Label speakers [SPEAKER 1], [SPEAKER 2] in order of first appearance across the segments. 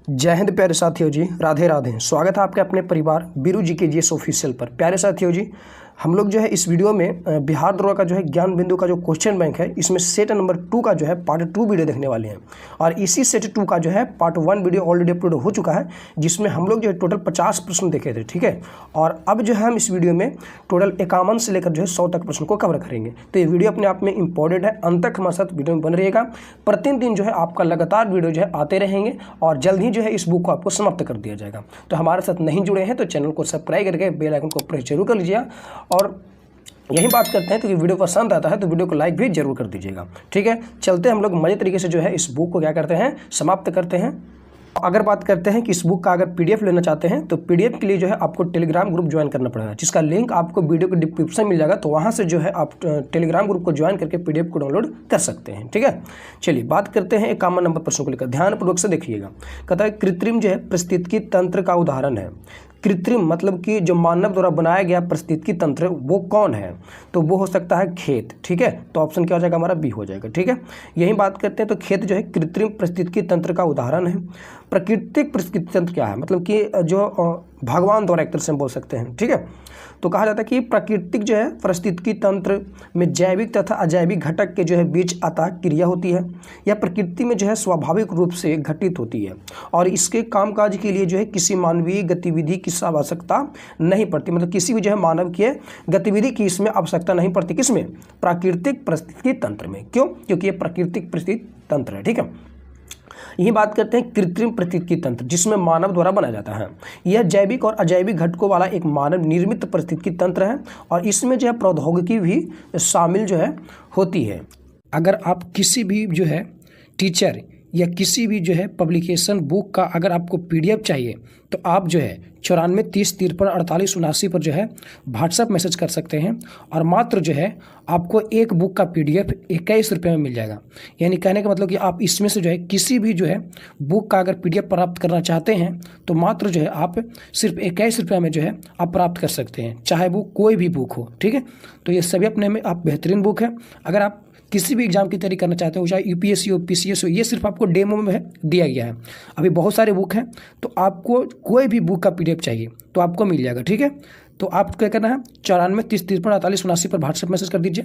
[SPEAKER 1] जय हिंद प्यारे साथियों जी, राधे राधे। स्वागत है आपके अपने परिवार बीरू जी के जीएस ऑफिशियल पर। प्यारे साथियों जी, हम लोग जो है इस वीडियो में बिहार द्रोह का जो है ज्ञान बिंदु का जो क्वेश्चन बैंक है, इसमें सेट नंबर 2 का जो है पार्ट 2 वीडियो देखने वाले हैं। और इसी सेट 2 का जो है पार्ट 1 वीडियो ऑलरेडी अपलोड हो चुका है, जिसमें हम लोग जो है टोटल 50 प्रश्न देखे थे। ठीक है, और अब जो है हम इस वीडियो में टोटल 51 से लेकर जो है 100 तक प्रश्न को कवर करेंगे। तो ये वीडियो अपने आप में इंपॉर्टेंट है, अंत तक हमारे साथ वीडियो में बन रहिएगा। प्रतिदिन जो है आपका लगातार वीडियो जो है आते रहेंगे और जल्द ही जो है इस बुक को आपको समाप्त कर दिया जाएगा। तो हमारे साथ नहीं जुड़े हैं तो चैनल को सब्सक्राइब करके बेल आइकन को प्रेस जरूर कर लीजिए। और यही बात करते हैं तो कि वीडियो पसंद आता है तो वीडियो को लाइक भी जरूर कर दीजिएगा। ठीक है, चलते हम लोग मजे तरीके से जो है इस बुक को क्या करते हैं, समाप्त करते हैं। अगर बात करते हैं कि इस बुक का अगर पीडीएफ लेना चाहते हैं तो पीडीएफ के लिए जो है आपको टेलीग्राम ग्रुप ज्वाइन करना पड़ेगा, जिसका लिंक आपको वीडियो के डिस्क्रिप्शन में मिल जाएगा। तो वहाँ से जो है आप टेलीग्राम ग्रुप को ज्वाइन करके पीडीएफ को डाउनलोड कर सकते हैं। ठीक है, चलिए बात करते हैं 51 नंबर प्रश्न को लेकर। ध्यानपूर्वक से देखिएगा। कहता है कृत्रिम जो है पारिस्थितिकी तंत्र का उदाहरण है। कृत्रिम मतलब कि जो मानव द्वारा बनाया गया पारिस्थितिकी तंत्र वो कौन है, तो वो हो सकता है खेत। ठीक है, तो ऑप्शन क्या हो जाएगा हमारा, बी हो जाएगा। ठीक है, यही बात करते हैं तो खेत जो है कृत्रिम पारिस्थितिकी तंत्र का उदाहरण है। प्राकृतिक पारिस्थितिकी तंत्र क्या है, मतलब कि जो भगवान द्वारा एक तरह से हम बोल सकते हैं। ठीक है, तो कहा जाता है कि प्राकृतिक जो है पारिस्थितिकी तंत्र में जैविक तथा अजैविक घटक के जो है बीच अतः क्रिया होती है। यह प्रकृति में जो है स्वाभाविक रूप से घटित होती है और इसके कामकाज के लिए जो है किसी मानवीय गतिविधि की आवश्यकता नहीं पड़ती। मतलब किसी भी जो है मानव की गतिविधि की इसमें आवश्यकता नहीं पड़ती। किसमें, प्राकृतिक पारिस्थितिकी तंत्र में। क्यों, क्योंकि ये प्राकृतिक पारिस्थितिकी तंत्र है। ठीक है, यही बात करते हैं कृत्रिम पारिस्थितिकी तंत्र, जिसमें मानव द्वारा बनाया जाता है। यह जैविक और अजैविक घटकों वाला एक मानव निर्मित पारिस्थितिकी तंत्र है और इसमें जो है प्रौद्योगिकी भी शामिल जो है होती है। अगर आप किसी भी जो है टीचर या किसी भी जो है पब्लिकेशन बुक का अगर आपको पीडीएफ चाहिए तो आप जो है 94 30 53 48 79 पर जो है व्हाट्सएप मैसेज कर सकते हैं और मात्र जो है आपको एक बुक का पीडीएफ 21 रुपये में मिल जाएगा। यानी कहने का मतलब कि आप इसमें से जो है किसी भी जो है बुक का अगर पीडीएफ प्राप्त करना चाहते हैं तो मात्र जो है आप सिर्फ 21 रुपये में जो है आप प्राप्त कर सकते हैं, चाहे वो कोई भी बुक हो। ठीक है, तो ये सभी अपने में आप बेहतरीन बुक है। अगर आप किसी भी एग्जाम की तैयारी करना चाहते हो, चाहे यूपीएससी हो पीसीएस हो, ये सिर्फ आपको डेमो में दिया गया है। अभी बहुत सारे बुक हैं, तो आपको कोई भी बुक का पीडीएफ चाहिए तो आपको मिल जाएगा। ठीक है, तो आपको क्या करना है, 94 30 53 48 79 पर व्हाट्सएप मैसेज कर दीजिए,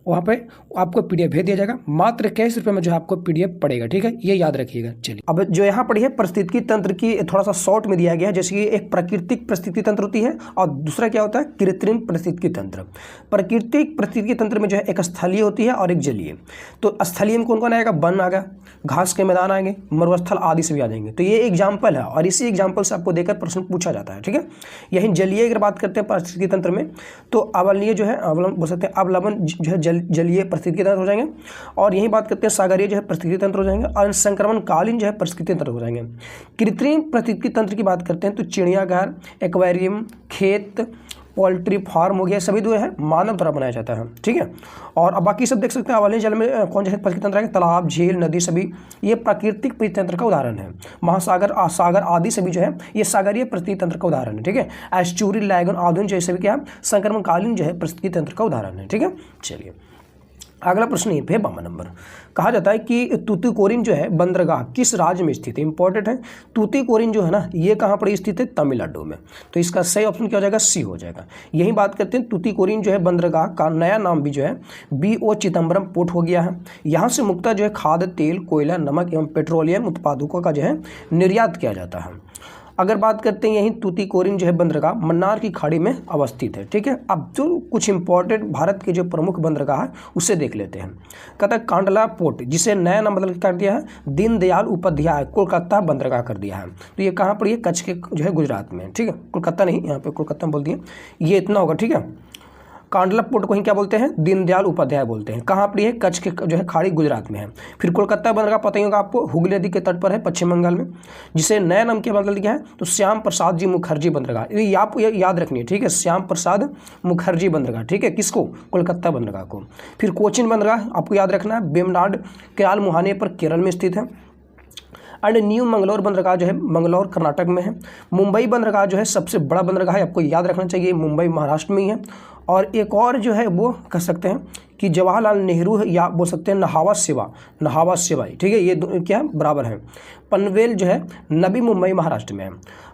[SPEAKER 1] वहाँ पे आपको पीडीएफ भेज दिया जाएगा। मात्र 21 रुपये में जो है आपको पीडीएफ पड़ेगा। ठीक है, ये याद रखिएगा। चलिए अब जो यहाँ पढ़ी है पारिस्थितिकी तंत्र की थोड़ा सा शॉर्ट में दिया गया है। जैसे कि एक प्राकृतिक पारिस्थितिकी तंत्र होती है और दूसरा क्या होता है, कृत्रिम पारिस्थितिकी तंत्र। प्राकृतिक पारिस्थितिकी तंत्र में जो है एक स्थलीय होती है और एक जलीय। तो स्थलीय में कौन कौन आएगा, वन आ गया, घास के मैदान आएंगे, मरुस्थल आदि से भी आ जाएंगे। तो ये एग्जाम्पल है और इसी एग्जाम्पल से आपको देकर प्रश्न पूछा जाता है। ठीक है, यही जलीय अगर बात करते हैं पारिस्थितिकी तंत्र में तो अवलंबनीय जो है अवलंबन बोल सकते हैं, अवलंबन जो है जलीय पारिस्थितिकी तंत्र हो जाएंगे। और यही बात करते हैं सागरीय जो है पारिस्थितिकी तंत्र हो जाएंगे और संक्रमणकालीन जो है पारिस्थितिकी तंत्र हो जाएंगे। कृत्रिम पारिस्थितिकी तंत्र की बात करते हैं तो चिड़ियाघर, एक्वेरियम, खेत, पोल्ट्री फार्म हो गया, सभी जो है मानव द्वारा बनाया जाता है। ठीक है, और अब बाकी सब देख सकते हैं। अवलंबनीय जल में कौन से पारिस्थितिकी तंत्र है, तालाब, झील, नदी, सभी ये प्राकृतिक पारिस्थितिकी तंत्र का उदाहरण है। महासागर, सागर आदि सभी जो है ये सागरीय पारिस्थितिकी तंत्र का उदाहरण है। ठीक है, एस्चुरी, लैगून आदि जैसे भी क्या है संक्रमणकालीन जो है पारिस्थितिकी तंत्र का उदाहरण है। ठीक है, चलिए अगला प्रश्न ये पे 52 नंबर। कहा जाता है कि तूतीकोरिन जो है बंदरगाह किस राज्य में स्थित है। इंपॉर्टेंट है, तूतीकोरिन जो है ना ये कहाँ पर स्थित है, तमिलनाडु में। तो इसका सही ऑप्शन क्या हो जाएगा, सी हो जाएगा। यही बात करते हैं, तूतीकोरिन जो है बंदरगाह का नया नाम भी जो है BO चिदम्बरम पोर्ट हो गया है। यहाँ से मुख्यतः जो है खाद्य तेल, कोयला, नमक एवं पेट्रोलियम उत्पादों का जो है निर्यात किया जाता है। अगर बात करते हैं यही तूतीकोरिन जो है बंदरगाह मन्नार की खाड़ी में अवस्थित है। ठीक है, अब जो कुछ इंपॉर्टेंट भारत के जो प्रमुख बंदरगाह है उसे देख लेते हैं। कहता है कांडला पोर्ट, जिसे नया नाम बदल कर दिया है दीनदयाल उपाध्याय कोलकाता बंदरगाह कर दिया है। तो ये कहाँ पर, ये कच्छ के जो है गुजरात में। ठीक है, कोलकाता नहीं, यहाँ पे कोलकाता बोल दिए, ये इतना होगा। ठीक है, कांडला पोर्ट को ही क्या बोलते हैं, दीनदयाल उपाध्याय बोलते हैं। कहाँ पर है, कच्छ के जो है खाड़ी गुजरात में है। फिर कोलकाता बंदरगाह पता ही होगा आपको, हुगली नदी के तट पर है पश्चिम बंगाल में, जिसे नया नाम क्या बदल दिया है, तो श्याम प्रसाद जी मुखर्जी बंदरगाह। ये आपको याद रखनी है। ठीक है, श्याम प्रसाद मुखर्जी बंदरगाह। ठीक है, किसको, कोलकाता बंदरगाह को। फिर कोचिन बंदरगाह आपको याद रखना है, बेमनाड केराल मुहाने पर केरल में स्थित है। एंड न्यू मंगलौर बंदरगाह जो है मंगलौर कर्नाटक में है। मुंबई बंदरगाह जो है सबसे बड़ा बंदरगाह है, आपको याद रखना चाहिए, मुंबई महाराष्ट्र में ही है। और एक और जो है वो कह सकते हैं कि जवाहरलाल नेहरू है, या बोल सकते हैं नहावा सेवा, ठीक है, ये क्या है बराबर है। पनवेल जो है नवी मुंबई महाराष्ट्र में है।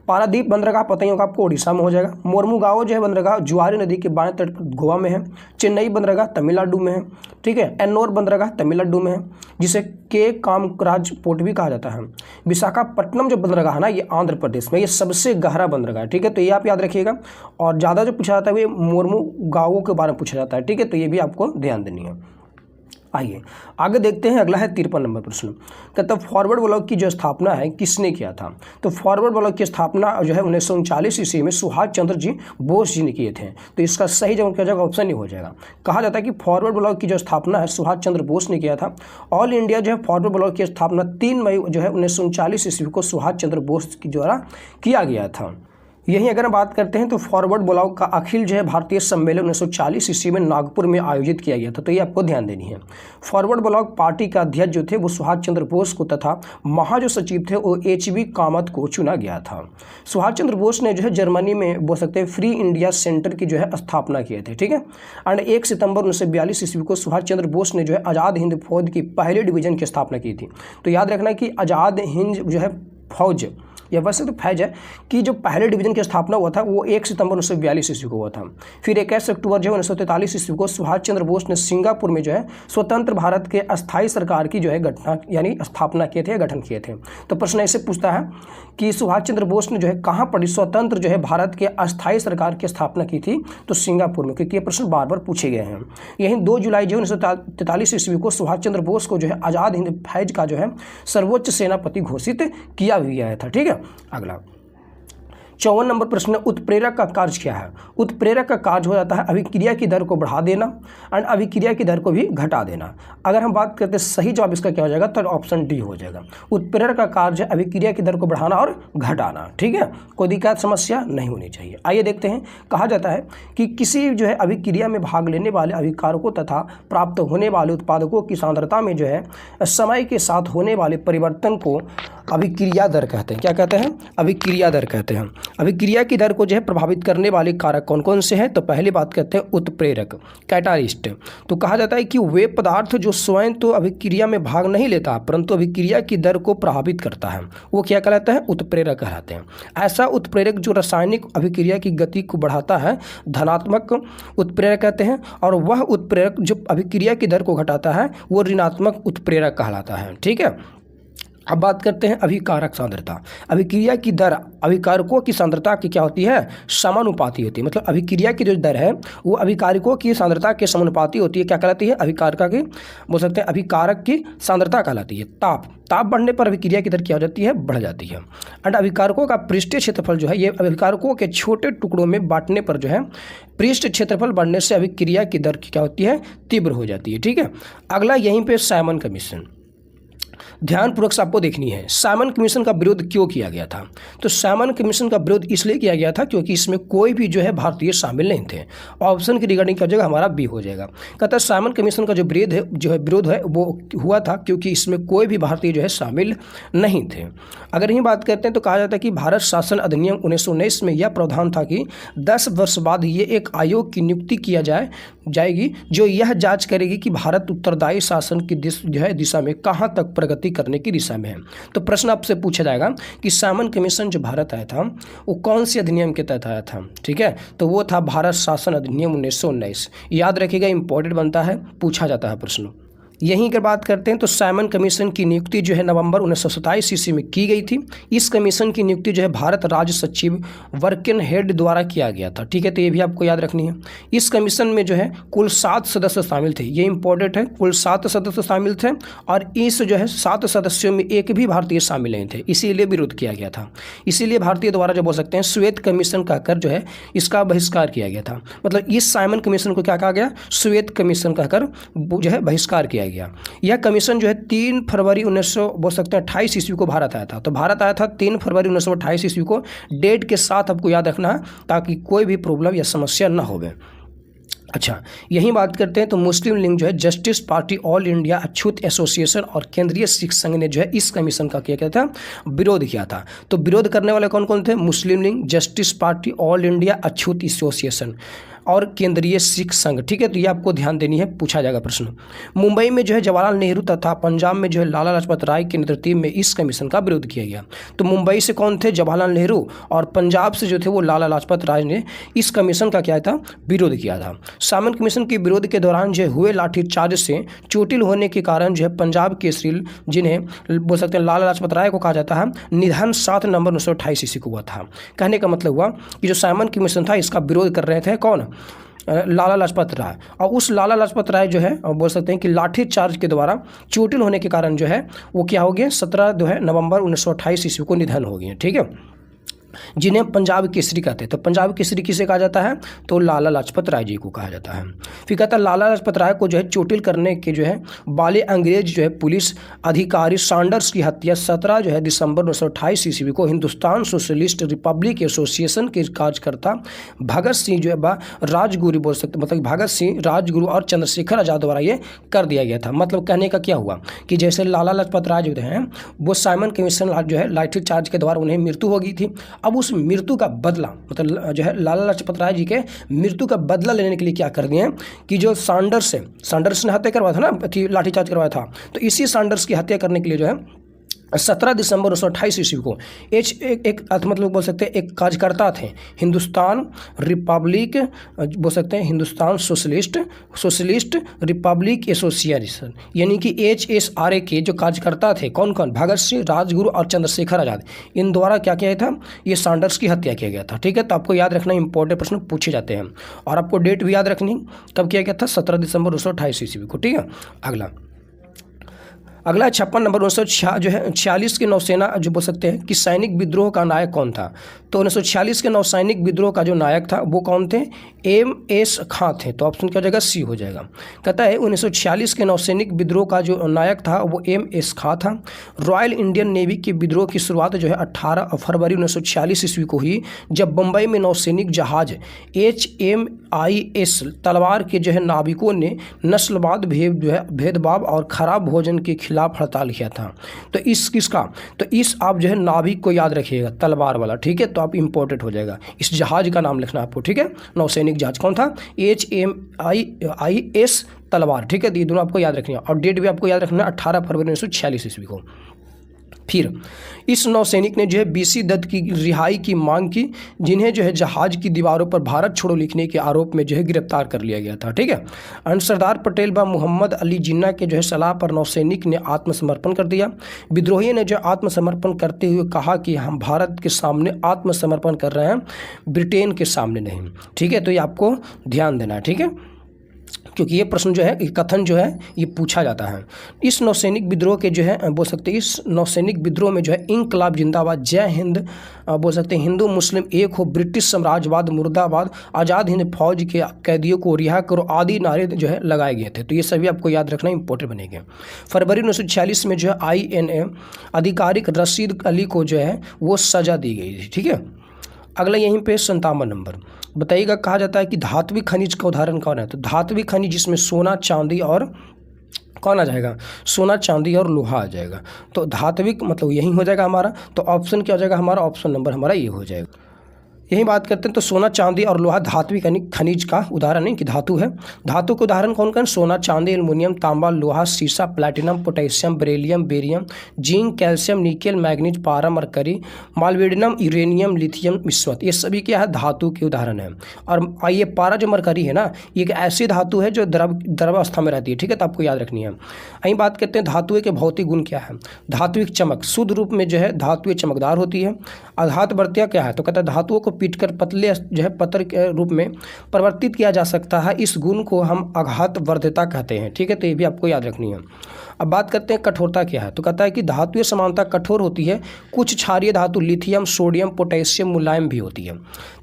[SPEAKER 1] पारादीप बंदरगाह पता ही होगा आपको, उड़ीसा में हो जाएगा। मोरमुगाओ जो है बंदरगाह जुआरी नदी के बाएं तट पर गोवा में है। चेन्नई बंदरगाह तमिलनाडु में है, ठीक है। एन्नोर बंदरगाह तमिलनाडु में है, जिसे के कामराज पोर्ट भी कहा जाता है। विशाखापट्टनम जो बंदरगाह है ना, ये आंध्र प्रदेश में, ये सबसे गहरा बंदरगाह है, ठीक है, तो ये आप याद रखिएगा। और ज़्यादा जो पूछा जाता है वो मोरमुगाओ के बारे में पूछा जाता है, ठीक है, तो ये भी आपको ध्यान देनी है। आइए आगे देखते हैं, अगला है 53 नंबर प्रश्न। कहता फॉरवर्ड ब्लॉक की जो स्थापना है किसने किया था? तो फॉरवर्ड ब्लॉक की स्थापना जो है 1939 ईस्वी में सुभाष चंद्र जी बोस जी ने किए थे। तो इसका सही जवाब क्या जाएगा? ऑप्शन नहीं हो जाएगा। कहा जाता है कि फॉरवर्ड ब्लॉक की जो स्थापना है सुभाष चंद्र बोस ने किया था। ऑल इंडिया जो है फॉरवर्ड ब्लॉक की स्थापना 3 मई जो है 1939 ईस्वी को सुभाष चंद्र बोस के द्वारा किया गया था। यहीं अगर हम बात करते हैं तो फॉरवर्ड ब्लॉक का अखिल जो है भारतीय सम्मेलन 1940 ईस्वी में नागपुर में आयोजित किया गया था, तो ये आपको ध्यान देनी है। फॉरवर्ड ब्लॉक पार्टी का अध्यक्ष जो थे वो सुभाष चंद्र बोस को तथा महा जो सचिव थे वो HB कामत को चुना गया था। सुभाष चंद्र बोस ने जो है जर्मनी में बोल सकते हैं फ्री इंडिया सेंटर की जो है स्थापना किए थे, ठीक है। एंड 1 सितंबर 1942 ईस्वी को सुभाष चंद्र बोस ने जो है आज़ाद हिंद फौज की पहले डिवीजन की स्थापना की थी। तो याद रखना कि आज़ाद हिंद जो है फौज, या वैसे तो फैज है कि जो पहले डिवीजन की स्थापना हुआ था वो 1 सितंबर 1942 ईस्वी को हुआ था। फिर 21 अक्टूबर जो है 1943 ईस्वी को सुभाष चंद्र बोस ने सिंगापुर में जो है स्वतंत्र भारत के अस्थायी सरकार की जो है घटना यानी स्थापना किए थे, गठन किए थे। तो प्रश्न ऐसे पूछता है कि सुभाष चंद्र बोस ने जो है कहाँ पर स्वतंत्र जो है भारत के अस्थायी सरकार की स्थापना की थी? तो सिंगापुर में, क्योंकि ये प्रश्न बार बार पूछे गए हैं। यहीं 2 जुलाई जो 1943 ईस्वी को सुभाष चंद्र बोस को जो है आज़ाद हिंद फौज का जो है सर्वोच्च सेनापति घोषित किया भी गया था, ठीक है। अगला 54 नंबर प्रश्न, उत्प्रेरक का कार्य क्या है? उत्प्रेरक का कार्य हो जाता है अभिक्रिया की दर को बढ़ा देना और अभिक्रिया की दर को भी घटा देना। अगर हम बात करते हैं सही जवाब इसका क्या हो जाएगा? तो ऑप्शन डी हो जाएगा। उत्प्रेरक का कार्य है अभिक्रिया की दर को बढ़ाना और घटाना, ठीक है, कोई दिक्कत समस्या नहीं होनी चाहिए। आइए देखते हैं, कहा जाता है कि किसी जो है अभिक्रिया में भाग लेने वाले अभिकारकों तथा प्राप्त होने वाले उत्पादकों की सांद्रता में जो है समय के साथ होने वाले परिवर्तन को अभिक्रिया दर कहते हैं। क्या कहते हैं? अभिक्रिया दर कहते हैं। अभिक्रिया की दर को जो है प्रभावित करने वाले कारक कौन कौन से हैं? तो पहली बात कहते हैं उत्प्रेरक, कैटालिस्ट। तो कहा जाता है कि वे पदार्थ जो स्वयं तो अभिक्रिया में भाग नहीं लेता परंतु अभिक्रिया की दर को प्रभावित करता है, वो क्या कहलाता है? उत्प्रेरक कहलाते हैं। ऐसा उत्प्रेरक जो रासायनिक अभिक्रिया की गति को बढ़ाता है धनात्मक उत्प्रेरक कहते हैं, और वह उत्प्रेरक जो अभिक्रिया की दर को घटाता है वो ऋणात्मक उत्प्रेरक कहलाता है, ठीक है। अब बात करते हैं अभिकारक सांद्रता। अभिक्रिया की दर अभिकारकों की सांद्रता की क्या होती है? समानुपाती होती है। मतलब अभिक्रिया की जो दर है वो अभिकारकों की सांद्रता के समानुपाती होती है। क्या कहलाती है? अभिकारक की, बोल सकते हैं अभिकारक की सांद्रता कहलाती है। ताप बढ़ने पर अभिक्रिया की दर क्या हो जाती है? बढ़ जाती है। एंड अभिकारकों का पृष्ठीय क्षेत्रफल जो है ये अभिकारकों के छोटे टुकड़ों में बांटने पर जो है पृष्ठ क्षेत्रफल बढ़ने से अभिक्रिया की दर क्या होती है? तीव्र हो जाती है, ठीक है। अगला यहीं पे साइमन कमीशन, ध्यानपूर्वक से आपको देखनी है। साइमन कमीशन का विरोध क्यों किया गया था? तो साइमन कमीशन का विरोध इसलिए किया गया था क्योंकि इसमें कोई भी जो है भारतीय शामिल नहीं थे। ऑप्शन की रिगार्डिंग क्या हो जाएगा? हमारा बी हो जाएगा। कहता है साइमन कमीशन का जो विरोध है वो हुआ था क्योंकि इसमें कोई भी भारतीय जो है शामिल नहीं थे। अगर यही बात करते हैं तो कहा जाता है कि भारत शासन अधिनियम 1919 में यह प्रावधान था कि 10 वर्ष बाद ये एक आयोग की नियुक्ति किया जाएगी जो यह जांच करेगी कि भारत उत्तरदायी शासन की दिशा में कहाँ तक प्रगति करने की दिशा में है। तो प्रश्न आपसे पूछा जाएगा कि साइमन कमीशन जो भारत आया था वो कौन से अधिनियम के तहत आया था? ठीक है, तो वो था भारत शासन अधिनियम 1919। याद रखिएगा, इंपॉर्टेंट बनता है, पूछा जाता है प्रश्न। यहीं अगर बात करते हैं तो साइमन कमीशन की नियुक्ति जो है नवंबर 1927 ईस्वी में की गई थी। इस कमीशन की नियुक्ति जो है भारत राज्य सचिव वर्किन हेड द्वारा किया गया था, ठीक है, तो ये भी आपको याद रखनी है। इस कमीशन में जो है कुल 7 सदस्य शामिल थे, ये इंपॉर्टेंट है, कुल 7 सदस्य शामिल थे और इस जो है 7 सदस्यों में एक भी भारतीय शामिल नहीं थे, इसीलिए विरोध किया गया था। इसीलिए भारतीय द्वारा जो बोल सकते हैं श्वेत कमीशन कहकर जो है इसका बहिष्कार किया गया था। मतलब इस साइमन कमीशन को क्या कहा गया? श्वेत कमीशन कहकर जो है बहिष्कार किया गया। यह कमीशन जो है 3 फरवरी 1928 ईस्वी को भारत आया था। तो भारत आया था 3 फरवरी 1928 ईस्वी को, डेट के साथ आपको याद रखना है ताकि कोई भी प्रॉब्लम या समस्या न होवे। अच्छा, यही बात करते हैं तो मुस्लिम लीग जो है justice Party, all India Achhut association और केंद्रीय सिख संघ ने जो है इस कमीशन का क्या था, विरोध किया था। तो विरोध करने वाले कौन कौन थे? Muslim League, Justice Party, all India Achhut association और केंद्रीय सिख संघ। ठीक है, तो ये आपको ध्यान देनी है, पूछा जाएगा प्रश्न। मुंबई में जो है जवाहरलाल नेहरू तथा पंजाब में जो है लाला लाजपत राय के नेतृत्व में इस कमीशन का विरोध किया गया। तो मुंबई से कौन थे? जवाहरलाल नेहरू, और पंजाब से जो थे वो लाला लाजपत राय ने इस कमीशन का क्या था, विरोध किया था। सामंत कमीशन के विरोध के दौरान जो हुए लाठीचार्ज से चोटिल होने के कारण जो है पंजाब केसरी, जिन्हें बोल सकते हैं लाला लाजपत राय को कहा जाता है, निधन 7 नवंबर 1928 ईस्वी को हुआ था। कहने का मतलब हुआ कि जो सामंत कमीशन था इसका विरोध कर रहे थे कौन? लाला लाजपत राय। और उस लाला लाजपत राय जो है बोल सकते हैं कि लाठी चार्ज के द्वारा चोटिल होने के कारण जो है वो क्या हो गया, 17 नवंबर 1928 ईस्वी को निधन हो गए। ठीक है, जिन्हें पंजाब केसरी कहते हैं। तो पंजाब केसरी किसे कहा जाता है? तो लाला लाजपत राय जी को कहा जाता है। फिर कहता है लाला लाजपत राय को जो है चोटिल करने के जो है वाले अंग्रेज जो है पुलिस अधिकारी सैंडर्स की हत्या 17 दिसंबर 1928 ईस्वी को हिंदुस्तान सोशलिस्ट रिपब्लिक एसोसिएशन के कार्यकर्ता भगत सिंह जो है राजगुरु बोल सकते, मतलब भगत सिंह, राजगुरु और चंद्रशेखर आजाद द्वारा ये कर दिया गया था। मतलब कहने का क्या हुआ कि जैसे लाला लाजपत राय जो हैं वो साइमन कमीशन जो है लाठी चार्ज के द्वारा उन्हें मृत्यु हो गई थी। अब उस मृत्यु का बदला, मतलब जो है लाला लाजपत राय जी के मृत्यु का बदला लेने के लिए क्या कर दिए कि जो सैंडर्स ने हत्या करवाया था ना, लाठीचार्ज करवाया था, तो इसी सैंडर्स की हत्या करने के लिए जो है 17 दिसंबर 1928 ईस्वी को एक मतलब बोल सकते हैं एक कार्यकर्ता थे हिंदुस्तान रिपब्लिक, बोल सकते हैं हिंदुस्तान सोशलिस्ट रिपब्लिक एसोसिएशन, यानी कि HSRA के जो कार्यकर्ता थे कौन कौन? भगत सिंह, राजगुरु और चंद्रशेखर आजाद, इन द्वारा क्या किया था, ये सैंडर्स की हत्या किया गया था। ठीक है, तो आपको याद रखना, इंपॉर्टेंट प्रश्न पूछे जाते हैं। और आपको डेट भी याद रखनी, कब किया गया था, 17 दिसंबर 1928 ईस्वी को। ठीक है, अगला 56 नंबर 1946 के नौसेना जो बोल सकते हैं कि सैनिक विद्रोह का नायक कौन था? तो 1946 के नौसैनिक विद्रोह का जो नायक था वो कौन थे? MS खां थे। तो ऑप्शन क्या हो जाएगा? C हो जाएगा। कहता है 1946 के नौसैनिक विद्रोह का जो नायक था वो MS खां था। रॉयल इंडियन नेवी के विद्रोह की शुरुआत जो है 18 फरवरी 1946 ईस्वी को हुई, जब बम्बई में नौसैनिक जहाज HMIS तलवार के जो है नाविकों ने नस्लवाद, भेदभाव और खराब भोजन के खिलाफ हड़ताल किया था। तो इस आप जो है नाविक को याद रखिएगा, तलवार वाला। ठीक है, तो आप इंपॉर्टेंट हो जाएगा, इस जहाज का नाम लिखना आपको। ठीक है, नौसैनिक जहाज कौन था? HMIS तलवार। ठीक है, तो ये दोनों आपको याद रखनी है, और डेट भी आपको याद रखना 18 फरवरी 1946 ईस्वी को। फिर इस नौसैनिक ने जो है BC दत्त की रिहाई की मांग की, जिन्हें जो है जहाज की दीवारों पर भारत छोड़ो लिखने के आरोप में जो है गिरफ्तार कर लिया गया था। ठीक है, सरदार पटेल व मोहम्मद अली जिन्ना के जो है सलाह पर नौसैनिक ने आत्मसमर्पण कर दिया। विद्रोही ने जो आत्मसमर्पण करते हुए कहा कि हम भारत के सामने आत्मसमर्पण कर रहे हैं, ब्रिटेन के सामने नहीं। ठीक है, तो ये आपको ध्यान देना है। ठीक है, क्योंकि ये प्रश्न जो है, कथन जो है ये पूछा जाता है। इस नौसैनिक विद्रोह के जो है बोल सकते हैं, इस नौसैनिक विद्रोह में जो है इंकलाब जिंदाबाद, जय हिंद, बोल सकते हैं हिंदू मुस्लिम एक हो, ब्रिटिश साम्राज्यवाद मुर्दाबाद, आज़ाद हिंद फौज के कैदियों को रिहा करो आदि नारे जो है लगाए गए थे। तो ये सभी आपको याद रखना इंपॉर्टेंट बनेंगे। फरवरी 1946 में जो है INA आधिकारिक रशीद अली को जो है वो सजा दी गई थी। ठीक है, अगला यहीं पे 57 नंबर बताइएगा, कहा जाता है कि धात्विक खनिज का उदाहरण कौन है? तो धात्विक खनिज जिसमें सोना, चांदी और कौन आ जाएगा? सोना, चांदी और लोहा आ जाएगा। तो धात्विक मतलब यही हो जाएगा हमारा। तो ऑप्शन क्या हो जाएगा हमारा? ऑप्शन नंबर हमारा ये हो जाएगा। यही बात करते हैं, तो सोना, चांदी और लोहा धात्विक खनिज का उदाहरण है कि धातु है। धातु के उदाहरण कौन कौन? सोना, चांदी, एल्युमिनियम, तांबा, लोहा, सीसा, platinum, potassium, beryllium, barium, zinc, calcium, nickel, manganese, पारा, मरकरी, मालवेडिनम, यूरेनियम, लिथियम, विस्वत, ये सभी क्या है? धातु के उदाहरण है। और ये पारा जो मरकरी है ना, ये एक ऐसी धातु है जो द्रवावस्था में रहती है। ठीक है, तो आपको याद रखनी है। यही बात करते हैं धातुएं के भौतिक गुण क्या है? धात्विक चमक, शुद्ध रूप में जो है धातुएं चमकदार होती है। आघात वर्त्या क्या है? तो कहता है धातुओं को पीटकर पतले जो है पत्थर के रूप में परिवर्तित किया जा सकता है, इस गुण को हम आघात वर्ध्यता कहते हैं। ठीक है, तो ये भी आपको याद रखनी है। अब बात करते हैं कठोरता क्या है? तो कहता है कि धातुएं समानता कठोर होती है, कुछ क्षारीय धातु लिथियम, सोडियम, पोटेशियम मुलायम भी होती है।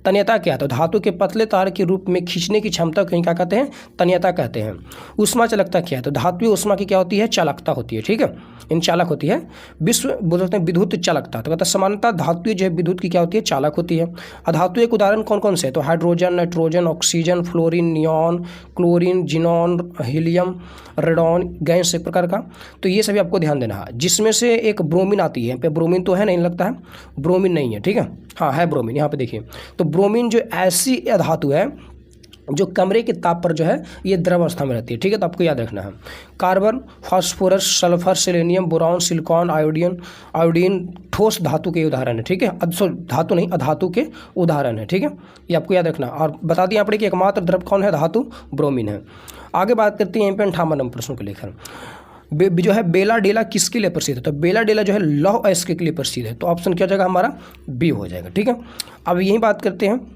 [SPEAKER 1] तन्यता क्या है? तो धातु के पतले तार के रूप में खींचने की क्षमता को क्या कहते हैं? तन्यता कहते हैं। उष्मा चालकता क्या है? तो धातु उष्मा की क्या होती है? चालकता होती है। ठीक है, इन चालक होती है। विश्व बोल सकते हैं विद्युत चालकता, तो कहता है समानता धातु जो है विद्युत की क्या होती है? चालक होती है। अधातु एक उदाहरण कौन कौन से है? तो hydrogen, nitrogen, oxygen, fluorine, neon, chlorine, xenon, helium, radon, gas एक प्रकार का। तो ये सभी आपको ध्यान देना है। जिसमें से एक ब्रोमीन आती है, पे ब्रोमीन तो है नहीं लगता है, ब्रोमीन नहीं है, ठीक है, हाँ है ब्रोमीन, यहाँ पे देखिए। तो ब्रोमीन जो ऐसी धातु है जो कमरे के ताप पर जो है ये द्रव अवस्था में रहती है, ठीक है, तो आपको याद रखना है। Carbon, phosphorus, sulphur, selenium, boron, silicon, iodine ठोस धातु के उदाहरण है, ठीक है, धातु नहीं अधातु के उदाहरण है, ठीक है, ये आपको याद रखना। और बता दिया आपने कि एकमात्र द्रव कौन है? धातु ब्रोमीन है। आगे बात करते हैं यहीं पर 58 नंबर प्रश्न को लेकर, जो है बेला डेला किसके लिए प्रसिद्ध है? तो बेला डेला जो है लौह अयस्क के लिए प्रसिद्ध है, तो ऑप्शन क्या हो जाएगा हमारा? बी हो जाएगा, ठीक है। अब यही बात करते हैं,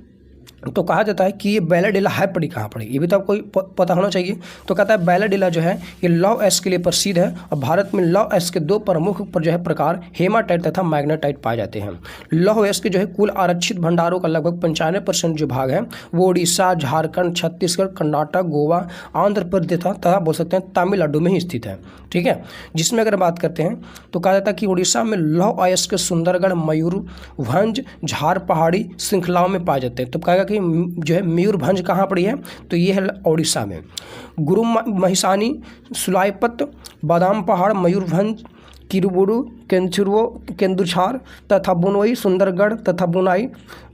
[SPEAKER 1] तो कहा जाता है कि ये बेला डेला है पड़ी कहाँ पड़ी, ये भी तो आपको पता होना चाहिए। तो कहता है बेला डेला जो है ये लौह अयस्क के लिए प्रसिद्ध है और भारत में लौह अयस्क के दो प्रमुख जो है प्रकार हेमाटाइट तथा मैग्नेटाइट पाए जाते हैं। लौह अयस्क के जो है कुल आरक्षित भंडारों का लगभग 95% जो भाग है वो उड़ीसा, झारखंड, छत्तीसगढ़, कर्नाटक, गोवा, आंध्र प्रदेश तथा बोल सकते हैं तमिलनाडु में ही स्थित है, ठीक है। जिसमें अगर बात करते हैं तो कहा जाता है कि उड़ीसा में लौह अयस्क के सुंदरगढ़, मयूरभंज, झार पहाड़ी श्रृंखलाओं में पाए जाते हैं। तो कहेगा कि जो है मयूरभंज कहाँ पड़ी है? तो ये है उड़ीसा में। गुरु महिसानी, सुलाइपत, बादाम पहाड़, मयूरभंज, किरुबुरु, केंदुछार तथा बुनोई, सुंदरगढ़ तथा बुनाई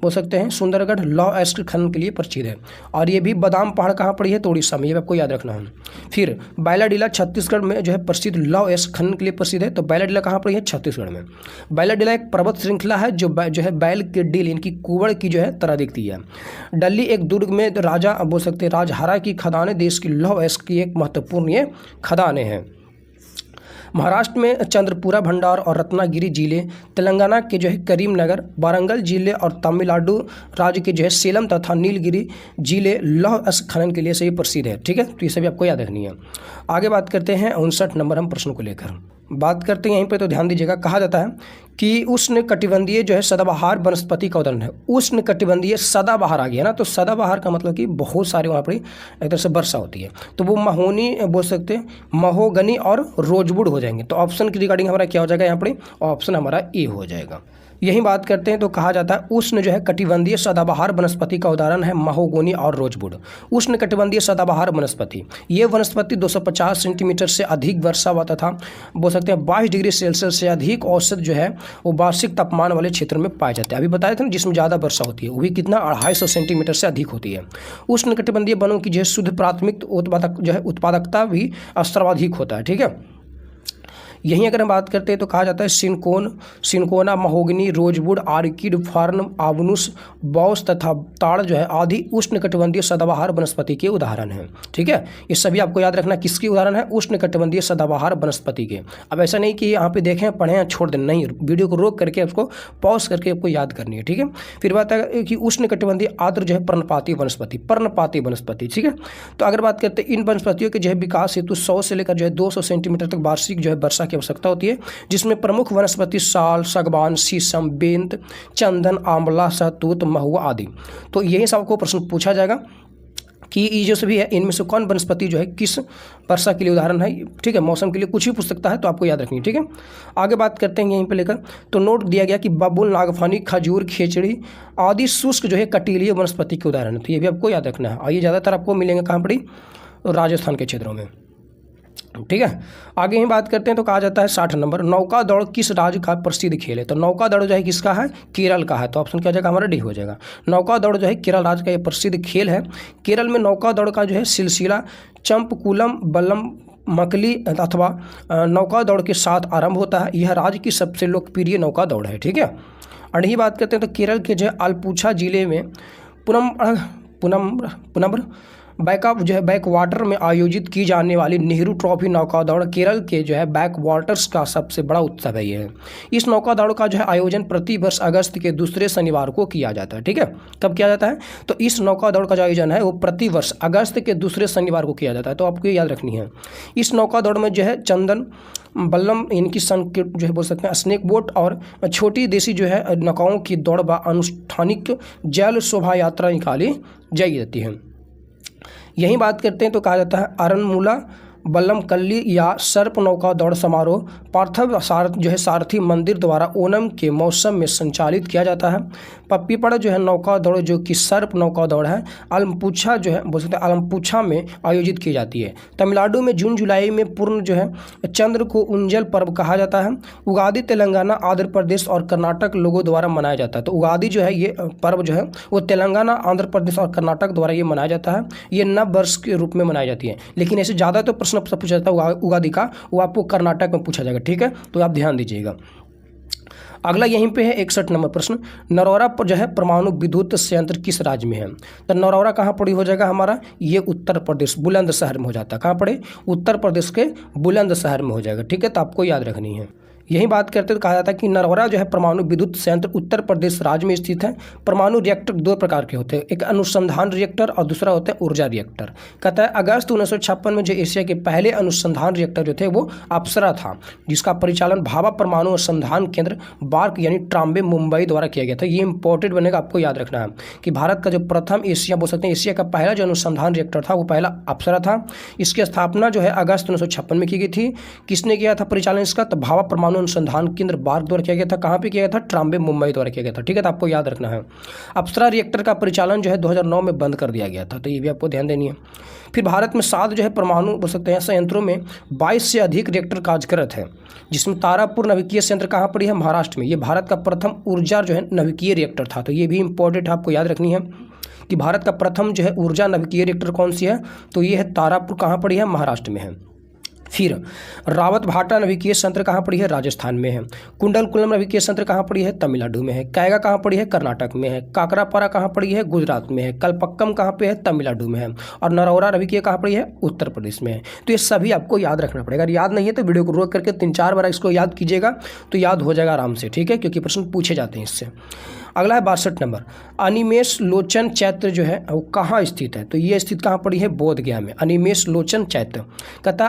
[SPEAKER 1] बोल सकते हैं सुंदरगढ़ लौह अयस्क खनन के लिए प्रसिद्ध है। और ये भी बादाम पहाड़ कहाँ पड़ी है? तो उड़ीसा में, ये आपको याद रखना है। फिर बैलाडीला छत्तीसगढ़ में जो है प्रसिद्ध लौह अयस्क खनन के लिए प्रसिद्ध है। तो बैलाडीला कहाँ पड़ी है? छत्तीसगढ़ में। बैलाडीला एक पर्वत श्रृंखला है जो है बैल के डील इनकी कुवड़ की जो है तरह दिखती है। डल्ली एक दुर्ग में राजा बोल सकते हैं राजहारा की खदानें देश की लौह अयस्क की एक महत्वपूर्ण ये खदानें हैं। महाराष्ट्र में चंद्रपुरा भंडार और रत्नागिरी जिले, तेलंगाना के जो है करीमनगर, वारंगल जिले और तमिलनाडु राज्य के जो है सेलम तथा नीलगिरी जिले लौह अयस्क खनन के लिए सही प्रसिद्ध है, ठीक है। तो ये सभी आपको याद रखनी है। आगे बात करते हैं 59 नंबर हम प्रश्न को लेकर बात करते हैं यहीं पे, तो ध्यान दीजिएगा। कहा जाता है कि उष्ण कटिबंधीय जो है सदाबहार वनस्पति का उदाहरण है। उष्ण कटिबंधीय सदाबहार आ गया ना, तो सदाबहार का मतलब कि बहुत सारे वहाँ पर एक तरह से वर्षा होती है। तो वो महोनी बोल सकते हैं, महोगनी और रोजवुड हो जाएंगे। तो ऑप्शन की रिगार्डिंग हमारा क्या हो जाएगा यहाँ पर? ऑप्शन हमारा ए हो जाएगा। यही बात करते हैं तो कहा जाता है उष्ण जो है कटिबंधीय सदाबहार वनस्पति का उदाहरण है महोगनी और रोजवुड। उष्ण कटिबंधीय सदाबहार वनस्पति, ये वनस्पति 250 सेंटीमीटर से अधिक वर्षा व तथा बोल सकते हैं 22 डिग्री सेल्सियस से अधिक औसत जो है वो वार्षिक तापमान वाले क्षेत्र में पाए जाते हैं। अभी बताए थे ना, जिसमें ज़्यादा वर्षा होती है वो भी कितना 250 सेंटीमीटर से अधिक होती है। उष्ण कटिबंधीय वनों की जो है शुद्ध प्राथमिक उत्पादकता भी सर्वाधिक होता है, ठीक है। यहीं अगर हम बात करते हैं तो कहा जाता है cinchona, mahogany, rosewood, orchid, fern, आबनुस, बॉस तथा ताड़ जो है आदि उष्ण कटिबंधीय सदाबहार वनस्पति के उदाहरण हैं, ठीक है। ये सभी आपको याद रखना किसके उदाहरण है? उष्ण कटिबंधीय सदाबहार वनस्पति के। अब ऐसा नहीं कि यहाँ पे देखें, पढ़ें, छोड़ दें, नहीं, वीडियो को रोक करके उसको पॉज करके आपको याद करनी है, ठीक है। फिर बात है कि उष्ण कटिबंधीय आर्द्र जो है पर्णपाती वनस्पति, ठीक है। तो अगर बात करते हैं इन वनस्पतियों के जो है विकास हेतु 100 से लेकर जो है 200 सेंटीमीटर तक वार्षिक जो है वर्षा की आवश्यकता होती है, जिसमें प्रमुख वनस्पति साल, सागवान, शीशम, बेंत, चंदन, आंवला, सहतूत, महुआ आदि। तो यही सब आपको प्रश्न पूछा जाएगा कि ये जो सभी है इनमें से कौन वनस्पति जो है किस वर्षा के लिए उदाहरण है, ठीक है। मौसम के लिए कुछ भी पूछ सकता है, तो आपको याद रखनी है, ठीक है। आगे बात करते हैं यहीं पे लेकर, तो नोट दिया गया कि बबूल, नागफनी, खजूर, खेचड़ी आदि शुष्क जो है कटीलीय वनस्पति के उदाहरण है। तो ये भी आपको याद रखना है। और ये ज़्यादातर आपको मिलेंगे कहाँ पड़ी? राजस्थान के क्षेत्रों में, ठीक है। आगे ही बात करते हैं तो कहा जाता है 60 नंबर, नौका दौड़ किस राज्य का प्रसिद्ध खेल है? तो नौका दौड़ जो है किसका है? केरल का है। तो ऑप्शन क्या हो जाएगा हमारा? डी हो जाएगा। नौका दौड़ जो है केरल राज्य का ये प्रसिद्ध खेल है। केरल में नौका दौड़ का जो है सिलसिला चंपकुलम, बल्लम मकली अथवा नौका दौड़ के साथ आरंभ होता है। यह राज्य की सबसे लोकप्रिय नौका दौड़ है, ठीक है। और यही बात करते हैं तो केरल के जो है आलपुझा जिले में पुनम्र बैकअप जो है बैक वाटर में आयोजित की जाने वाली नेहरू ट्रॉफी नौका दौड़ केरल के जो है बैक वाटर्स का सबसे बड़ा उत्सव है ये। इस नौका दौड़ का जो है आयोजन प्रति वर्ष अगस्त के दूसरे शनिवार को किया जाता है, ठीक है। कब किया जाता है? तो इस नौका दौड़ का जो आयोजन है वो प्रति वर्ष अगस्त के दूसरे शनिवार को किया जाता है। तो आपको ये याद रखनी है। इस नौका दौड़ में जो है चंदन, बल्लम, इनकी संकेत जो है बोल सकते हैं स्नेक बोट और छोटी देसी जो है नौकाओं की दौड़ व अनुष्ठानिक जल शोभा यात्रा निकाली जाती है। यही बात करते हैं तो कहा जाता है अरनमुला बल्लमकल्ली या सर्प नौका दौड़ समारोह पार्थिव सारथी मंदिर द्वारा ओणम के मौसम में संचालित किया जाता है। पप्पीपड़ जो है नौका दौड़ जो कि सर्प नौका दौड़ है अलमपुछा जो है बोल सकते हैं अलमपुछा में आयोजित की जाती है। तमिलनाडु में जून जुलाई में पूर्ण जो है चंद्र को उंजल पर्व कहा जाता है। उगादी तेलंगाना, आंध्र प्रदेश और कर्नाटक लोगों द्वारा मनाया जाता है। तो उगादी जो है ये पर्व जो है वो तेलंगाना, आंध्र प्रदेश और कर्नाटक द्वारा ये मनाया जाता है। ये नव वर्ष के रूप में मनाई जाती है, लेकिन ऐसे ज़्यादा तो प्रश्न पूछा जाता है उगादी का, वो आपको कर्नाटक में पूछा जाएगा। ठीक है, तो आप ध्यान दीजिएगा। अगला यहीं पे है 61 नंबर प्रश्न, नरौरा पर जो है परमाणु विद्युत संयंत्र किस राज्य में है? तो नरौरा कहाँ पड़ी हो जाएगा हमारा? ये उत्तर प्रदेश बुलंदशहर में हो जाता है। कहाँ पड़े? उत्तर प्रदेश के बुलंदशहर में हो जाएगा। ठीक है, तो आपको याद रखनी है। यही बात करते तो कहा जाता है कि नरौरा जो है परमाणु विद्युत संयंत्र उत्तर प्रदेश राज्य में स्थित है। परमाणु रिएक्टर दो प्रकार के होते हैं, एक अनुसंधान रिएक्टर और दूसरा होता है ऊर्जा रिएक्टर। कहता है अगस्त 1956 में जो एशिया के पहले अनुसंधान रिएक्टर जो थे वो अप्सरा था, जिसका परिचालन भाभा परमाणु अनुसंधान केंद्र बार्क यानी ट्राम्बे मुंबई द्वारा किया गया था। ये इंपॉर्टेंट बनेगा, आपको याद रखना है कि भारत का जो प्रथम एशिया बोल सकते हैं एशिया का पहला जो अनुसंधान रिएक्टर था वो पहला अप्सरा था। इसकी स्थापना जो है अगस्त 1956 में की गई थी। किसने किया था परिचालन इसका? तो भाभा परमाणु अनुसंधान केंद्र बार्क द्वारा किया गया था। कहाँ पे किया गया था? ट्राम्बे मुंबई द्वारा किया गया था। ठीक है, तो आपको याद रखना है। अप्सरा रिएक्टर का परिचालन जो है 2009 में बंद कर दिया गया था, तो ये भी आपको ध्यान देनी है। फिर भारत में 7 जो है परमाणु बोल सकते हैं संयंत्रों में 22 से अधिक रिएक्टर कार्यरत है, जिसमें तारापुर नवीकीय संयंत्र कहाँ पड़ी है? महाराष्ट्र में। ये भारत का प्रथम ऊर्जा जो है नवीकीय रिएक्टर था, तो ये भी इंपॉर्टेंट आपको याद रखनी है कि भारत का प्रथम जो है ऊर्जा नवीकीय रिएक्टर कौन सी है? तो ये है तारापुर, कहाँ पड़ी है? महाराष्ट्र में है। फिर रावत भाटा नवीकीय संयंत्र कहाँ पड़ी है? राजस्थान में है। कुंडलकुलम नवीकीय संयंत्र कहाँ पड़ी है? तमिलनाडु में है। कैगा कहाँ पड़ी है? कर्नाटक में है। काकरापारा कहाँ पड़ी है? गुजरात में है। कलपक्कम कहाँ पे है? तमिलनाडु में है। और नरौरा नवीकीय कहाँ पड़ी है? उत्तर प्रदेश में है। तो ये सभी आपको याद रखना पड़ेगा। अगर याद नहीं है तो वीडियो को रोक करके 3-4 बार इसको याद कीजिएगा तो याद हो जाएगा आराम से। ठीक है, क्योंकि प्रश्न पूछे जाते हैं इससे। अगला है 62 नंबर, अनिमेष लोचन चैत्र जो है वो कहाँ स्थित है? तो ये स्थित कहाँ पड़ी है? बोध गया में। अनिमेष लोचन चैत्र कहता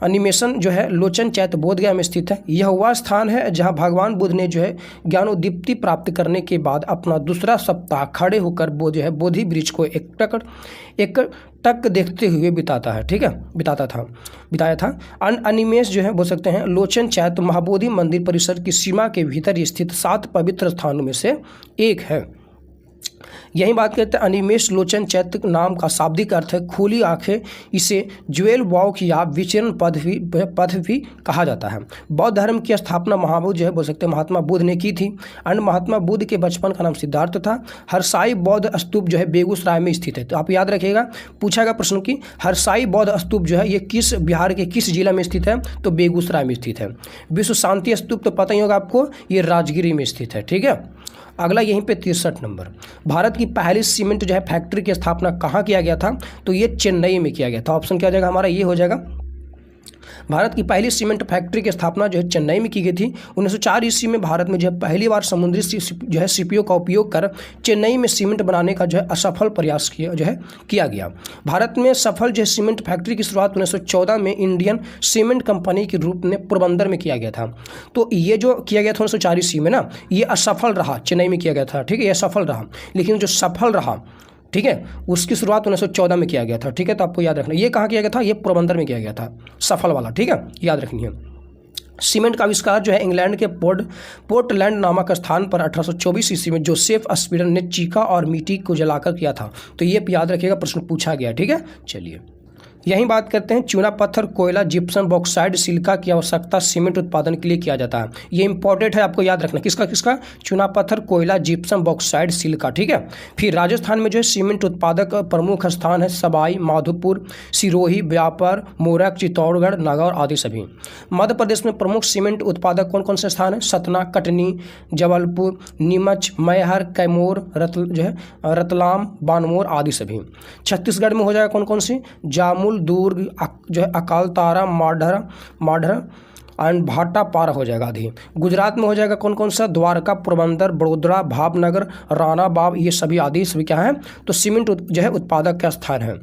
[SPEAKER 1] अनिमेशन जो है लोचन चैत्र बोध गया में स्थित है। यह वह स्थान है जहाँ भगवान बुद्ध ने जो है ज्ञानोदीप्ति प्राप्त करने के बाद अपना दूसरा सप्ताह खड़े होकर वो जो है बोधि वृक्ष को एक टक देखते हुए बिताया था। अनिमेष जो है बोल सकते हैं लोचन चैत्र महाबोधि मंदिर परिसर की सीमा के भीतर स्थित 7 पवित्र स्थानों में से एक है। यही बात करते हैं अनिमेष लोचन चैत्र नाम का शाब्दिक अर्थ है खुली आंखें। इसे ज्वेल वॉक या विचरण पथ भी कहा जाता है। बौद्ध धर्म की स्थापना महाबुद्ध जो है बोल सकते हैं महात्मा बुद्ध ने की थी। अन्य महात्मा बुद्ध के बचपन का नाम सिद्धार्थ था। हरसाई बौद्ध स्तूप जो है बेगूसराय में स्थित है। तो आप याद रखिएगा, पूछा गया प्रश्न की हरसाई बौद्ध स्तूप जो है ये किस बिहार के किस जिला में स्थित है? तो बेगूसराय में स्थित है। विश्व शांति स्तूप तो पता ही होगा आपको, ये राजगिरी में स्थित है। ठीक है, अगला यहीं पे 63 नंबर, भारत की पहली सीमेंट जो है फैक्ट्री की स्थापना कहाँ किया गया था? तो ये चेन्नई में किया गया था। ऑप्शन क्या हो जाएगा हमारा? ये हो जाएगा। भारत की पहली सीमेंट फैक्ट्री की स्थापना जो है चेन्नई में की गई थी। 1904 ईस्वी में भारत में जो है पहली बार समुद्री जो है सीपीओ का उपयोग कर चेन्नई में सीमेंट बनाने का जो है असफल प्रयास किया गया। भारत में सफल जो है सीमेंट फैक्ट्री की शुरुआत 1914 में इंडियन सीमेंट कंपनी के रूप में पोरबंदर में किया गया था। तो ये जो किया गया था 1904 ईस्वी में ना, ये असफल रहा, चेन्नई में किया गया था। ठीक है, ये सफल रहा, लेकिन जो सफल रहा ठीक है उसकी शुरुआत 1914 में किया गया था। ठीक है, तो आपको याद रखना ये कहाँ किया गया था? ये पोरबंदर में किया गया था, सफल वाला। ठीक है, याद रखनी है। सीमेंट का आविष्कार जो है इंग्लैंड के पोर्टलैंड नामक स्थान पर 1824 ईस्वी में जोसेफ स्पीडन ने चीका और मिट्टी को जलाकर किया था। तो ये याद रखिएगा, प्रश्न पूछा गया। ठीक है, चलिए यही बात करते हैं। चूना पत्थर, कोयला, जिप्सम, बॉक्साइड, सिलिका की आवश्यकता सीमेंट उत्पादन के लिए किया जाता है। ये इंपॉर्टेंट है, आपको याद रखना। किसका? चूना पत्थर, कोयला, जिप्सम, बॉक्साइड, सिलिका। ठीक है, फिर राजस्थान में जो है सीमेंट उत्पादक प्रमुख स्थान है सवाई माधोपुर, सिरोही, व्यापार, मोरक, चित्तौड़गढ़, नागौर आदि सभी। मध्य प्रदेश में प्रमुख सीमेंट उत्पादक कौन कौन से स्थान है? सतना, कटनी, जबलपुर, नीमच, मैहर, कैमूर, रतलाम, बानमोर आदि सभी। छत्तीसगढ़ में हो जाएगा कौन कौन सी? जामुल, दुर्ग जो है अकालतारा, माढ़र एंड भाटापारा हो जाएगा आदि। गुजरात में हो जाएगा कौन कौन सा? द्वारका, पोरबंदर, बड़ोदरा, भावनगर, राणा बाब, ये सभी आदि सभी क्या है? तो सीमेंट जो है उत्पादक का स्थान है।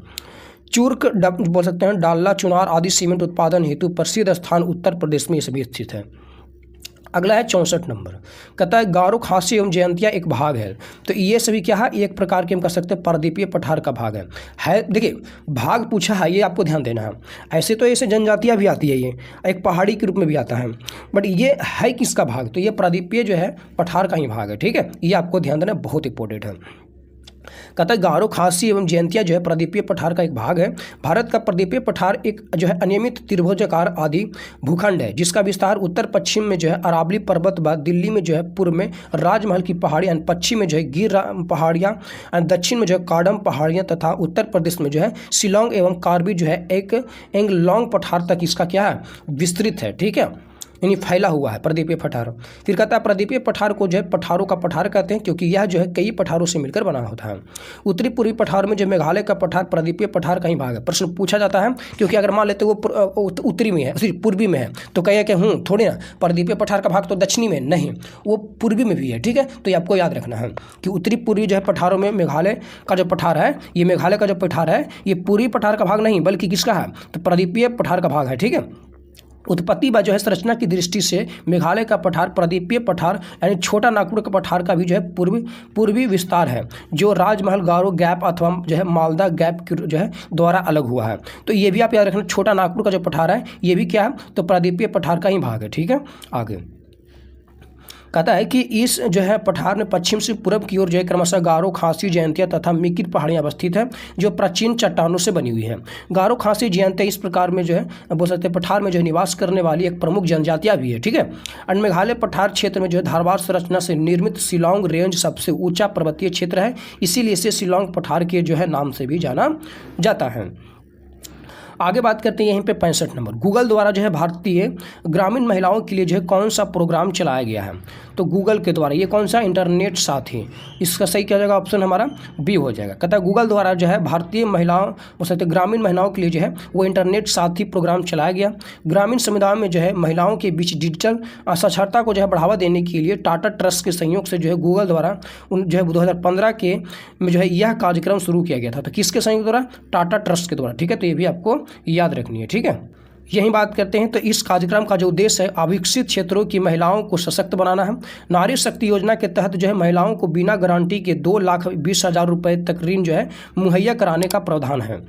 [SPEAKER 1] चूर्क बोल सकते हैं, डालला, चुनार आदि सीमेंट उत्पादन हेतु प्रसिद्ध स्थान उत्तर प्रदेश में ये सभी स्थित है। अगला है 64 नंबर, कहता है गारो, खासी एवं जयंतिया एक भाग है। तो ये सभी क्या है, एक प्रकार के हम कह सकते हैं प्रायद्वीपीय पठार का भाग है। देखिए भाग पूछा है, ये आपको ध्यान देना है। ऐसे तो ऐसे जनजातियाँ भी आती है, ये एक पहाड़ी के रूप में भी आता है, बट ये है किसका भाग, तो ये प्रायद्वीपीय जो है पठार का ही भाग है। ठीक है, ये आपको ध्यान देना बहुत इंपॉर्टेंट है। कहता है गारो, खासी एवं जयंतिया जो है प्रायद्वीपीय पठार का एक भाग है। भारत का प्रायद्वीपीय पठार एक जो है अनियमित त्रिभुजाकार आदि भूखंड है, जिसका विस्तार उत्तर पश्चिम में जो है अरावली पर्वत व दिल्ली में जो है पूर्व में राजमहल की पहाड़ियाँ, पश्चिम में जो है गिर पहाड़ियाँ, दक्षिण में जो है काडम पहाड़ियाँ तथा उत्तर प्रदेश में जो है शिलोंग एवं कार्बी जो है एक एंगलोंग पठार तक इसका क्या है, विस्तृत है। ठीक है, यानी फैला हुआ है प्रायद्वीपीय पठार। फिर कहता है प्रायद्वीपीय पठार को जो है पठारों का पठार कहते हैं, क्योंकि यह जो है कई पठारों से मिलकर बना होता है। उत्तरी पूर्वी पठार में जो मेघालय का पठार प्रायद्वीपीय पठार का ही भाग है। प्रश्न पूछा जाता है, क्योंकि अगर मान लेते वो उत्तरी में है, पूर्वी में है, तो कहे कि थोड़ी ना प्रायद्वीपीय पठार का भाग तो दक्षिणी में नहीं, वो पूर्वी में भी है। ठीक है, तो ये आपको याद रखना है कि उत्तरी पूर्वी जो है पठारों में मेघालय का जो पठार है, ये मेघालय का जो पठार है ये पूर्वी पठार का भाग नहीं बल्कि किसका है, तो प्रायद्वीपीय पठार का भाग है। ठीक है, उत्पत्ति व जो है संरचना की दृष्टि से मेघालय का पठार प्रायद्वीपीय पठार यानी छोटा नागपुर का पठार का भी जो है पूर्वी विस्तार है, जो राजमहल गारो गैप अथवा जो है मालदा गैप जो है द्वारा अलग हुआ है। तो ये भी आप याद रखना, छोटा नागपुर का जो पठार है ये भी क्या है, तो प्रायद्वीपीय पठार का ही भाग है। ठीक है, आगे कहता है कि इस जो है पठार में पश्चिम से पूर्व की ओर जो है क्रमशः गारो, खासी, जयंतिया तथा मिकिर पहाड़ियाँ अवस्थित है, जो प्राचीन चट्टानों से बनी हुई है। गारो, खासी, जयंतिया इस प्रकार में जो है बोल सकते हैं पठार में जो है निवास करने वाली एक प्रमुख जनजातियाँ भी है। ठीक है, और मेघालय पठार क्षेत्र में जो है धारवाड़ संरचना से निर्मित शिलोंग रेंज सबसे ऊंचा पर्वतीय क्षेत्र है, इसीलिए इसे शिलोंग पठार के जो है नाम से भी जाना जाता है। आगे बात करते हैं यहीं पे 65 नंबर, गूगल द्वारा जो है भारतीय ग्रामीण महिलाओं के लिए जो है कौन सा प्रोग्राम चलाया गया है, तो गूगल के द्वारा ये कौन सा, इंटरनेट साथी। इसका सही क्या हो जाएगा, ऑप्शन हमारा बी हो जाएगा। कहता है गूगल द्वारा जो है भारतीय महिलाओं हो सकते ग्रामीण महिलाओं के लिए जो है वो इंटरनेट साथी प्रोग्राम चलाया गया। ग्रामीण समुदाय में जो है महिलाओं के बीच डिजिटल साक्षरता को जो है बढ़ावा देने के लिए टाटा ट्रस्ट के सहयोग से जो है गूगल द्वारा जो है 2015 के में जो है यह कार्यक्रम शुरू किया गया था। तो किसके सहयोग द्वारा, टाटा ट्रस्ट के द्वारा। ठीक है, तो ये भी आपको याद रखनी है। ठीक है, यही बात करते हैं। तो इस कार्यक्रम का जो उद्देश्य है अविकसित क्षेत्रों की महिलाओं को सशक्त बनाना है। नारी शक्ति योजना के तहत जो है महिलाओं को बिना गारंटी के 2,20,000 रुपये तक ऋण जो है मुहैया कराने का प्रावधान है।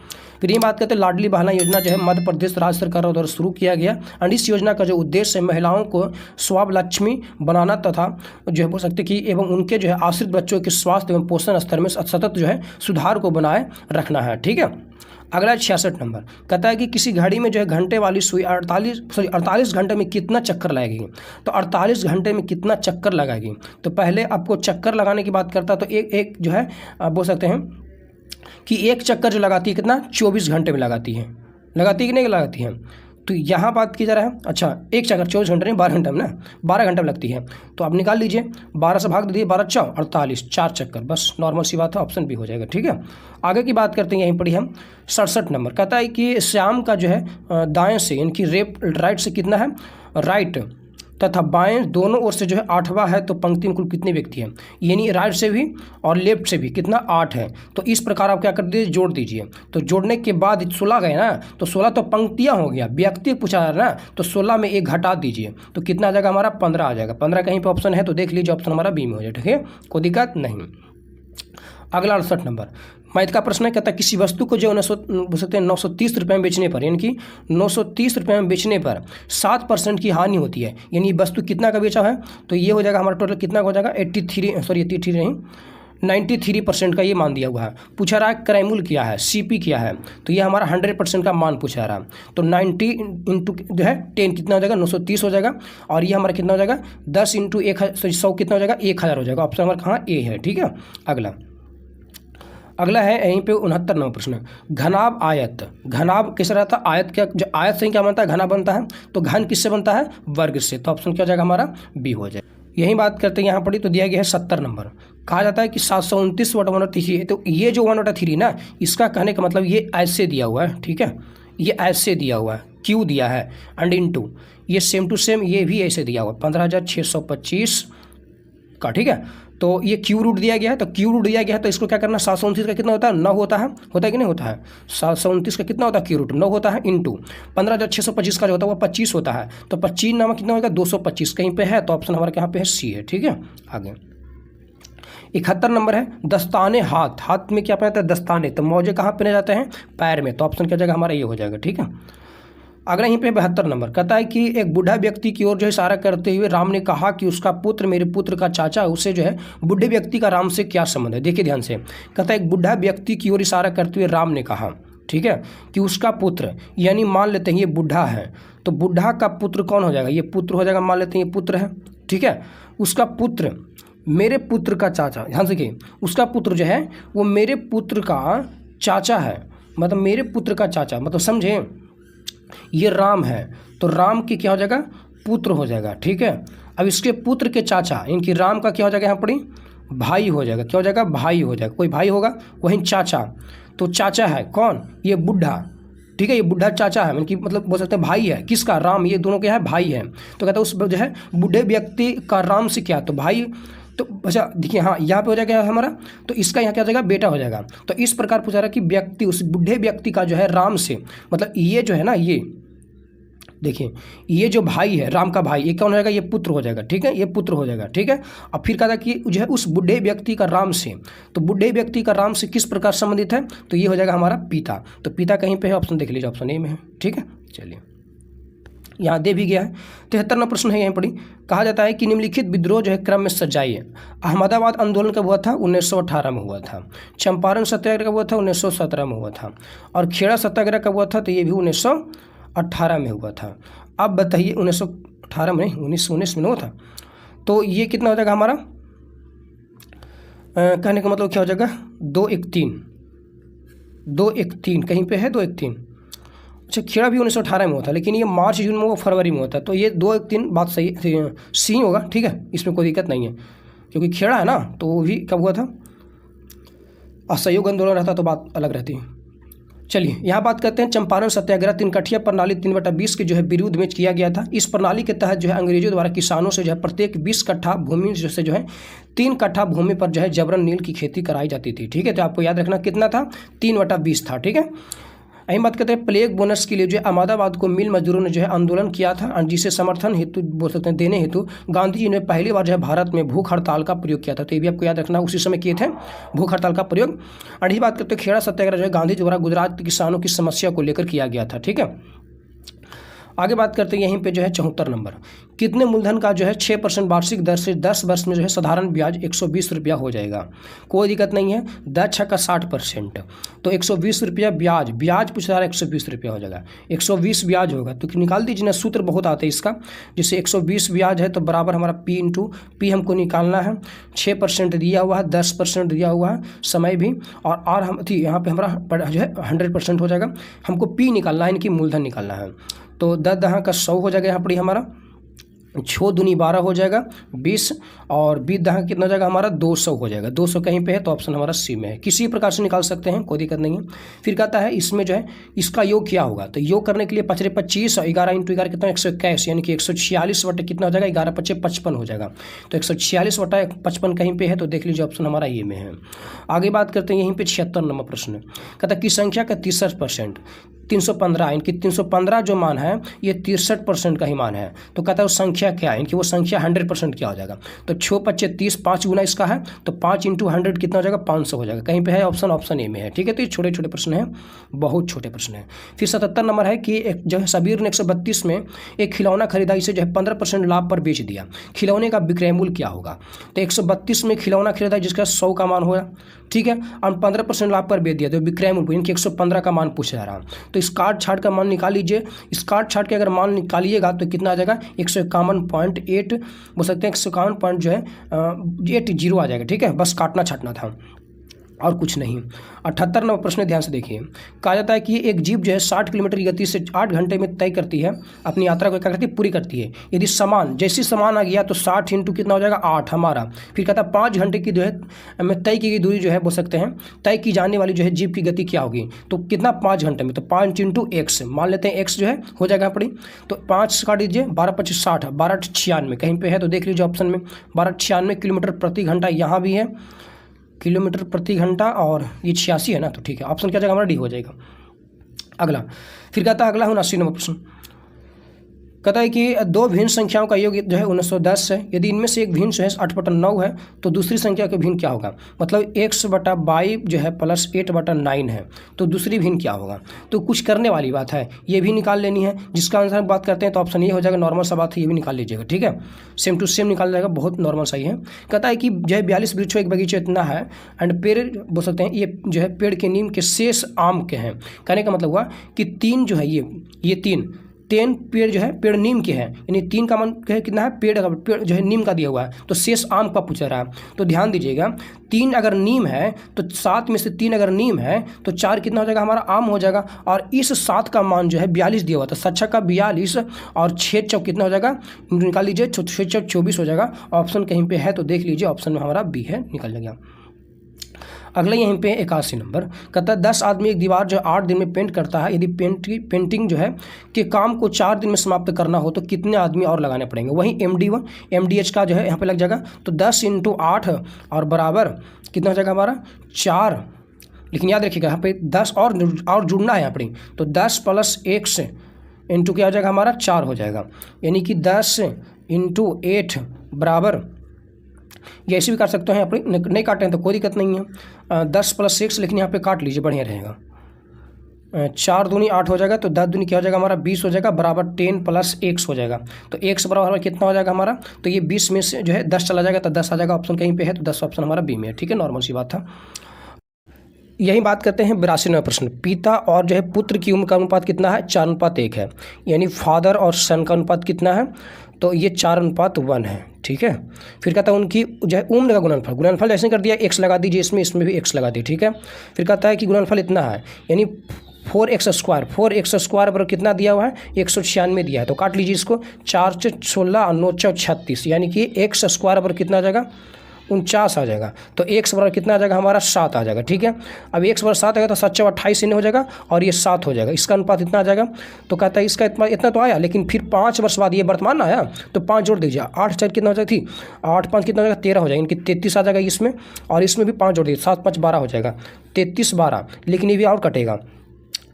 [SPEAKER 1] फिर ये बात करते हैं लाडली बहना योजना जो है मध्य प्रदेश राज्य सरकार द्वारा शुरू किया गया, और इस योजना का जो उद्देश्य है महिलाओं को स्वावलंबी बनाना तथा जो है बोल सकते कि एवं उनके जो है आश्रित बच्चों के स्वास्थ्य एवं पोषण स्तर में सतत जो है सुधार को बनाए रखना है। ठीक है, अगला 66 नंबर, कहता है कि किसी घड़ी में जो है घंटे वाली सुई 48 घंटे में कितना चक्कर लगाएगी, तो 48 घंटे में कितना चक्कर लगाएगी। तो पहले आपको चक्कर लगाने की बात करता है, तो एक जो है आप बोल सकते हैं कि एक चक्कर जो लगाती है कितना, 24 घंटे में लगाती है कि नहीं लगाती है। तो यहाँ बात की जा रहा है, अच्छा एक चक्कर 24 घंटे नहीं 12 घंटे में ना, 12 घंटे में लगती है। तो आप निकाल लीजिए, 12 से भाग दीजिए, 12 × 48, 4 चक्कर, बस नॉर्मल सी बात है, ऑप्शन भी हो जाएगा। ठीक है, आगे की बात करते हैं, यहीं पढ़ी हम 67 नंबर, कहता है कि श्याम का जो है दाएं से यानी राइट से कितना है, राइट तथा बाएं दोनों ओर से जो है 8वां है, तो पंक्ति में कुल कितने व्यक्ति हैं, यानी राइट से भी और लेफ्ट से भी कितना 8 है। तो इस प्रकार आप क्या कर दीजिए, जोड़ दीजिए। तो जोड़ने के बाद 16 गए ना, तो 16 तो पंक्तियां हो गया, व्यक्ति पूछा जा रहा है ना, तो 16 में एक घटा दीजिए, तो कितना आ जाएगा हमारा 15 आ जाएगा। 15 कहीं पर ऑप्शन है तो देख लीजिए, ऑप्शन हमारा बी में हो जाए। ठीक है, कोई दिक्कत नहीं। अगला 68 नंबर मैथ का प्रश्न है, कहता है किसी वस्तु को जो 930 रुपये में बेचने पर, यानी कि 930 रुपये में बेचने पर 7% की हानि होती है, यानी वस्तु कितना का बेचा है, तो ये हो जाएगा हमारा टोटल कितना हो जाएगा 93% का ये मान दिया हुआ है। पूछा रहा है क्रय मूल्य क्या है, CP क्या है, तो ये हमारा 100% का मान पूछा रहा है। तो 90 इंटू जो है 10 कितना हो जाएगा, 930 हो जाएगा, और ये हमारा कितना हो जाएगा 10 इंटू 100 कितना हो जाएगा 1000 हो जाएगा। ऑप्शन हमारा कहाँ ए है। ठीक है, अगला है यहीं पे 69 नंबर प्रश्न, घनाभ आयत। घनाभ कैसे रहता है, आयत क्या, जो आयत से क्या बनता है, घना बनता है, तो घन किससे बनता है, वर्ग से। तो ऑप्शन क्या हो जाएगा हमारा बी हो जाए। यही बात करते हैं यहाँ पढ़ी, तो दिया गया है 70 नंबर, कहा जाता है कि 729 बटा 1/3 है। तो ये जो 1/3 ना, इसका कहने का मतलब ये ऐसे दिया हुआ है। ठीक है, ये ऐसे दिया हुआ है, क्यों दिया है, एंड इनटू ये सेम टू सेम ये भी ऐसे दिया हुआ 15,625 का, ठीक है। तो ये क्यू रूट दिया गया है, तो क्यू रूट दिया गया है तो इसको क्या करना, 729 का कितना होता है, 9 होता है कि नहीं होता है, 729 का कितना होता है, क्यू रूट 9 होता है, इंटू 15,625 का जो होता है वो 25 होता है, तो 25 नाम कितना होगा, 225 कहीं पे है, तो ऑप्शन हमारे यहाँ पे है सी है, ठीक है। आगे 71 नंबर है, दस्ताने हाथ, हाथ में क्या पहनता है, दस्ताने, तो मौजे कहाँ पहने जाते हैं, पैर में, तो ऑप्शन क्या जाएगा हमारा ये हो जाएगा, ठीक है। अगला यहीं पे 72 नंबर कहता है कि एक बूढ़ा व्यक्ति की ओर जो है इशारा करते हुए राम ने कहा कि उसका पुत्र मेरे पुत्र का चाचा, उसे जो है बूढ़े व्यक्ति का राम से क्या संबंध है। देखिए ध्यान से, कहता है एक बूढ़ा व्यक्ति की ओर इशारा करते हुए राम ने कहा, ठीक है, कि उसका पुत्र, यानी मान लेते हैं ये बूढ़ा है, तो बूढ़ा का पुत्र कौन हो जाएगा, ये पुत्र हो जाएगा, मान लेते हैं ये पुत्र है, ठीक है। उसका पुत्र मेरे पुत्र का चाचा, ध्यान से देखिए, उसका पुत्र जो है वो मेरे पुत्र का चाचा है, मतलब मेरे पुत्र का चाचा, मतलब समझे, ये राम है तो राम की क्या हो जाएगा, पुत्र हो जाएगा, ठीक है। अब इसके पुत्र के चाचा, इनकी राम का क्या हो जाएगा यहाँ पर, भाई हो जाएगा, क्या हो जाएगा, भाई हो जाएगा, कोई भाई होगा वहीं चाचा, तो चाचा है कौन, ये बुढ़ा, ठीक है, ये बुढ़ा चाचा है, मतलब बोल सकते हैं भाई है, किसका, राम, ये दोनों क्या है, भाई है। तो कहता है उस जो है बूढ़े व्यक्ति का राम से क्या, तो भाई, तो अच्छा देखिए, हाँ यहाँ पे हो जाएगा हमारा, तो इसका यहाँ क्या हो जाएगा, बेटा हो जाएगा। तो इस प्रकार पूछा रहा कि व्यक्ति, उस बूढ़े व्यक्ति का जो है राम से, मतलब ये जो है ना, ये देखिए ये जो भाई है, राम का भाई, ये कौन हो जाएगा, ये पुत्र हो जाएगा, ठीक है, ये पुत्र हो जाएगा, ठीक है। अब फिर कहा था कि जो है उस बूढ़े व्यक्ति का राम से, तो बूढ़े व्यक्ति का राम से किस प्रकार संबंधित है, तो ये हो जाएगा हमारा पिता, तो पिता कहीं पे है, ऑप्शन देख लीजिए, ऑप्शन ए में है, ठीक है। चलिए यहाँ दे भी गया है। 73वां प्रश्न है, यहाँ पढ़ी, कहा जाता है कि निम्नलिखित विद्रोह जो है क्रम में सजाइए। अहमदाबाद आंदोलन कब हुआ था, 1918 में हुआ था। चंपारण सत्याग्रह कब हुआ था, 1917 में हुआ था। और खेड़ा सत्याग्रह कब हुआ था, तो ये भी 1918 में हुआ था। अब बताइए 1918 में नहीं, 1919 में हुआ था, तो ये कितना हो जाएगा हमारा, कहने का मतलब क्या हो जाएगा, 213 कहीं पे है, 213। अच्छा, खेड़ा भी 1918 में हुआ था, लेकिन ये मार्च जून में, वो फरवरी में होता है, तो ये 213 बात सही सी होगा, ठीक है, इसमें कोई दिक्कत नहीं है, क्योंकि खेड़ा है ना, तो वो भी कब हुआ था, असहयोग आंदोलन रहता तो बात अलग रहती है। चलिए यहाँ बात करते हैं चंपारण सत्याग्रह 3 प्रणाली 3/20 के जो है विरुद्ध में किया गया था। इस प्रणाली के तहत जो है अंग्रेजों द्वारा किसानों से जो है प्रत्येक 20 कट्ठा भूमि से जो है 3 कट्ठा भूमि पर जो है जबरन नील की खेती कराई जाती थी, ठीक है। तो आपको याद रखना कितना था, 3/20 था, ठीक है। यही बात करते हैं प्लेग बोनस के लिए जो है अहमदाबाद को मिल मजदूरों ने जो है आंदोलन किया था, जिसे समर्थन हेतु बोल सकते हैं देने हेतु गांधी जी ने पहली बार जो है भारत में भूख हड़ताल का प्रयोग किया था। तो ये भी आपको याद रखना, उसी समय किए थे भूख हड़ताल का प्रयोग। और यही बात करते हैं खेड़ा सत्याग्रह जो है गांधी द्वारा गुजरात के किसानों की समस्या को लेकर किया गया था, ठीक है। आगे बात करते हैं यहीं पे जो है 74 नंबर, कितने मूलधन का जो है 6% वार्षिक दर से 10 वर्ष में जो है साधारण ब्याज 120 रुपया हो जाएगा। कोई दिक्कत नहीं है, 10 का 60%, तो 120 रुपया ब्याज पूछ रहा है, 120 रुपया हो जाएगा, 120 ब्याज होगा, तो निकाल दीजिए ना, सूत्र बहुत आते हैं इसका, जैसे 120 ब्याज है तो बराबर हमारा P इंटू P हमको निकालना है, 6% दिया हुआ है, 10% दिया हुआ है, समय भी, और हम थी यहाँ पे हमारा जो है 100% हो जाएगा, हमको P निकालना है, इनकी मूलधन निकालना है। तो 10 का 100 हो जाएगा यहाँ पर हमारा, 6 दूनी 12 हो जाएगा 20, और 20 दहा कितना हो जाएगा हमारा 200 हो जाएगा, 200 कहीं पे है, तो ऑप्शन हमारा सी में है। किसी प्रकार से निकाल सकते हैं, कोई दिक्कत नहीं है। फिर कहता है इसमें जो है इसका योग क्या होगा, तो योग करने के लिए 5 25 और 11 × 11 कितना 121, यानी कि 146 बटे कितना हो जाएगा 11 × 5 55 हो जाएगा, तो 146 बटा 55 कहीं पे है, तो देख लीजिए ऑप्शन हमारा ये में है। आगे बात करते हैं यहीं पे 76 नंबर प्रश्न, कहता है कि संख्या का 63% 315, इनकी 315 जो मान है ये 63% का ही मान है, तो कहता है वो संख्या क्या है, इनकी वो संख्या 100% क्या हो जाएगा, तो 6 × 25 30, 5 गुना इसका है, तो 5 × 100 कितना हो जाएगा 500 हो जाएगा, कहीं पे है ऑप्शन ए में है, ठीक है। तो ये छोटे छोटे प्रश्न हैं, बहुत छोटे प्रश्न हैं। फिर 77 नंबर है कि एक जो है सबीर ने 132 में एक खिलौना खरीदा, इसे जो है 15% लाभ पर बेच दिया, खिलौने का विक्रय मूल्य क्या होगा, तो 132 में खिलौना खरीदा जिसका 100 का मान होगा, ठीक है, और 15% लाभ पर बेच दिया, तो विक्रय मूल्य इनकी 115 का मान पूछ रहा है। तो इस काट छाट का मान निकाल लीजिए, इस काट छाट के अगर मान निकालिएगा तो कितना आ जाएगा 151.8 बोल सकते हैं, 151 पॉइंट जो है 80 आ जाएगा, ठीक है, बस काटना छाटना था। और कुछ नहीं। 78 नंबर प्रश्न ध्यान से देखिए। कहा जाता है कि एक जीप जो है 60 किलोमीटर की गति से 8 घंटे में तय करती है, अपनी यात्रा को क्या करती है, पूरी करती है। यदि सामान जैसी सामान आ गया तो 60 इंटू कितना हो जाएगा 8 हमारा। फिर कहता है 5 घंटे की जो है में तय की गई दूरी जो है बोल सकते हैं तय की जाने वाली जो है जीप की गति क्या होगी। तो कितना 5 घंटे में, तो 5 इंटू एक्स मान लेते हैं, एक्स जो है हो जाएगा पड़ी। तो 5 काट दीजिए, 12 25 60, 12 96 कहीं पे है तो देख लीजिए ऑप्शन में 12 96 किलोमीटर प्रति घंटा यहाँ भी है किलोमीटर प्रति घंटा, और ये 86 है ना, तो ठीक है ऑप्शन क्या जाएगा हमारा डी हो जाएगा। अगला फिर कहता है अगला 79 नंबर प्रश्न। कहता है कि दो भिन्न संख्याओं का योग जो है 1910 है। यदि इनमें से एक भिन्न जो है 8/9 है तो दूसरी संख्या का भिन्न क्या होगा। मतलब x/22 जो है प्लस 8/9 है तो दूसरी भिन्न क्या होगा। तो कुछ करने वाली बात है, ये भी निकाल लेनी है। जिसका आंसर हम बात करते हैं तो ऑप्शन ये हो जाएगा, नॉर्मल सा बात है, ये भी निकाल लीजिएगा, ठीक है, सेम टू सेम निकाल जाएगा, बहुत नॉर्मल सही है। कहता है कि जो है 42 वृक्षों एक बगीचे इतना है एंड पेड़ बोल सकते हैं ये जो है पेड़ के नीम के शेष आम के हैं। कहने का मतलब हुआ कि 3 जो है ये 10 पेड़ जो है पेड़ नीम के हैं, यानी 3 का मान कितना है, पेड़ जो है नीम का दिया हुआ है, तो शेष आम का पूछा रहा है। तो ध्यान दीजिएगा 3 अगर नीम है तो 7 में से 3 अगर नीम है तो 4 कितना हो जाएगा हमारा आम हो जाएगा। और इस 7 का मान जो है 42 दिया हुआ था, 7 का 42 और 6 चौक कितना हो जाएगा, निकाल लीजिए, 6 चौक 24 हो जाएगा। ऑप्शन कहीं पे है तो देख लीजिए, ऑप्शन में हमारा बी है, निकल गया। अगला यहीं पे 81 नंबर कहता है 10 आदमी एक दीवार जो 8 दिन में पेंट करता है। यदि पेंटिंग जो है के काम को 4 दिन में समाप्त करना हो तो कितने आदमी और लगाने पड़ेंगे। वहीं MDH का जो है यहाँ पे लग जाएगा, तो 10 × 8 और बराबर कितना हो जाएगा हमारा 4। लेकिन याद रखिएगा यहाँ पे 10 और जुड़ना है यहाँ पर, तो 10 + 1 से इंटू क्या हो जाएगा हमारा 4 हो जाएगा, यानी कि 10 × 8 बराबर, ये ऐसे भी काट सकते हैं, यहाँ पर नहीं काटे हैं तो कोई दिक्कत नहीं है। 10 + 6 लेकिन यहाँ पे काट लीजिए, बढ़िया रहेगा। 4 दूनी 8 हो जाएगा, तो 10 दूनी क्या हो जाएगा हमारा 20 हो जाएगा, बराबर 10 + x हो जाएगा। तो x बराबर कितना हो जाएगा हमारा, तो ये 20 में से जो है 10 चला जाएगा तो 10 आ जाएगा। ऑप्शन कहीं पे है तो 10 ऑप्शन हमारा बी में है, ठीक है, नॉर्मल सी बात था। यही बात करते हैं 82 नंबर प्रश्न। पिता और जो है पुत्र की उम्र का अनुपात कितना है, 4:1 है, यानी फादर और सन का अनुपात कितना है, तो ये 4:1 है, ठीक है। फिर कहता है उनकी जो है उम्र का गुणनफल ऐसे कर दिया, x लगा दीजिए, इसमें भी x लगा दी, ठीक है। फिर कहता है कि गुणनफल इतना है, यानी 4x² पर कितना दिया हुआ है 196 दिया है, तो काट लीजिए इसको, 4 × 16 और 9 × 36, यानी कि x² पर कितना आ जाएगा 49 आ जाएगा। तो x बराबर कितना आ जाएगा हमारा 7 आ जाएगा, ठीक है। अब x बराबर 7 आएगा तो 7 × 28 इन्हें हो जाएगा और ये 7 हो जाएगा, इसका अनुपात इतना आ जाएगा। तो कहता है इसका इतना तो आया, लेकिन फिर 5 वर्ष बाद ये वर्तमान आया तो 5 जोड़ दीजिए, 8 4 कितना हो जाएगी थी, 8 5 कितना हो जाएगा 13 हो जाएगा, इनकी 33 आ जाएगा इसमें, और इसमें भी 5 जोड़ दीजिए, 7 5 12 हो जाएगा, 33 12, लेकिन ये भी और कटेगा,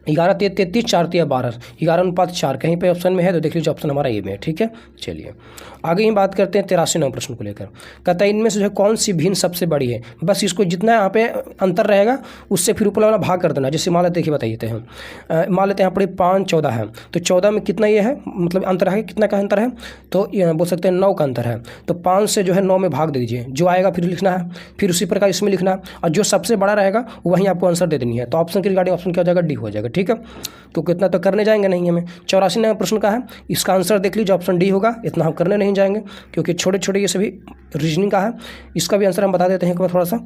[SPEAKER 1] 11 3 33 4 3 12, 11:4 कहीं पे ऑप्शन में है तो देख लीजिए, ऑप्शन हमारा ये में है, ठीक है। चलिए आगे ही बात करते हैं 83 नंबर प्रश्न को लेकर। कहता है इनमें से जो है कौन सी भिन्न सबसे बड़ी है। बस इसको जितना यहाँ पे अंतर रहेगा उससे फिर ऊपर वाला भाग कर देना। जैसे मान लेते देखिए बताइए हैं, मान लेते हैं यहाँ पर 5 14 है, तो 14 में कितना ये है, मतलब अंतर है, कितना का अंतर है, तो बोल सकते हैं 9 का अंतर है। तो 5 से जो है 9 में भाग दे दीजिए, जो आएगा फिर लिखना है, फिर उसी प्रकार इसमें लिखना है, और जो सबसे बड़ा रहेगा वहीं आपको आंसर दे देनी है। तो ऑप्शन की रिगार्डिंग ऑप्शन क्या हो जाएगा, डी हो जाएगा, ठीक है। तो कितना तो करने जाएंगे नहीं हमें। 84 नंबर प्रश्न का है, इसका आंसर देख लीजिए, ऑप्शन डी होगा, इतना हम करने नहीं जाएंगे क्योंकि छोटे छोटे ये सभी रीजनिंग का है। इसका भी आंसर हम बता देते हैं एक बार थोड़ा सा,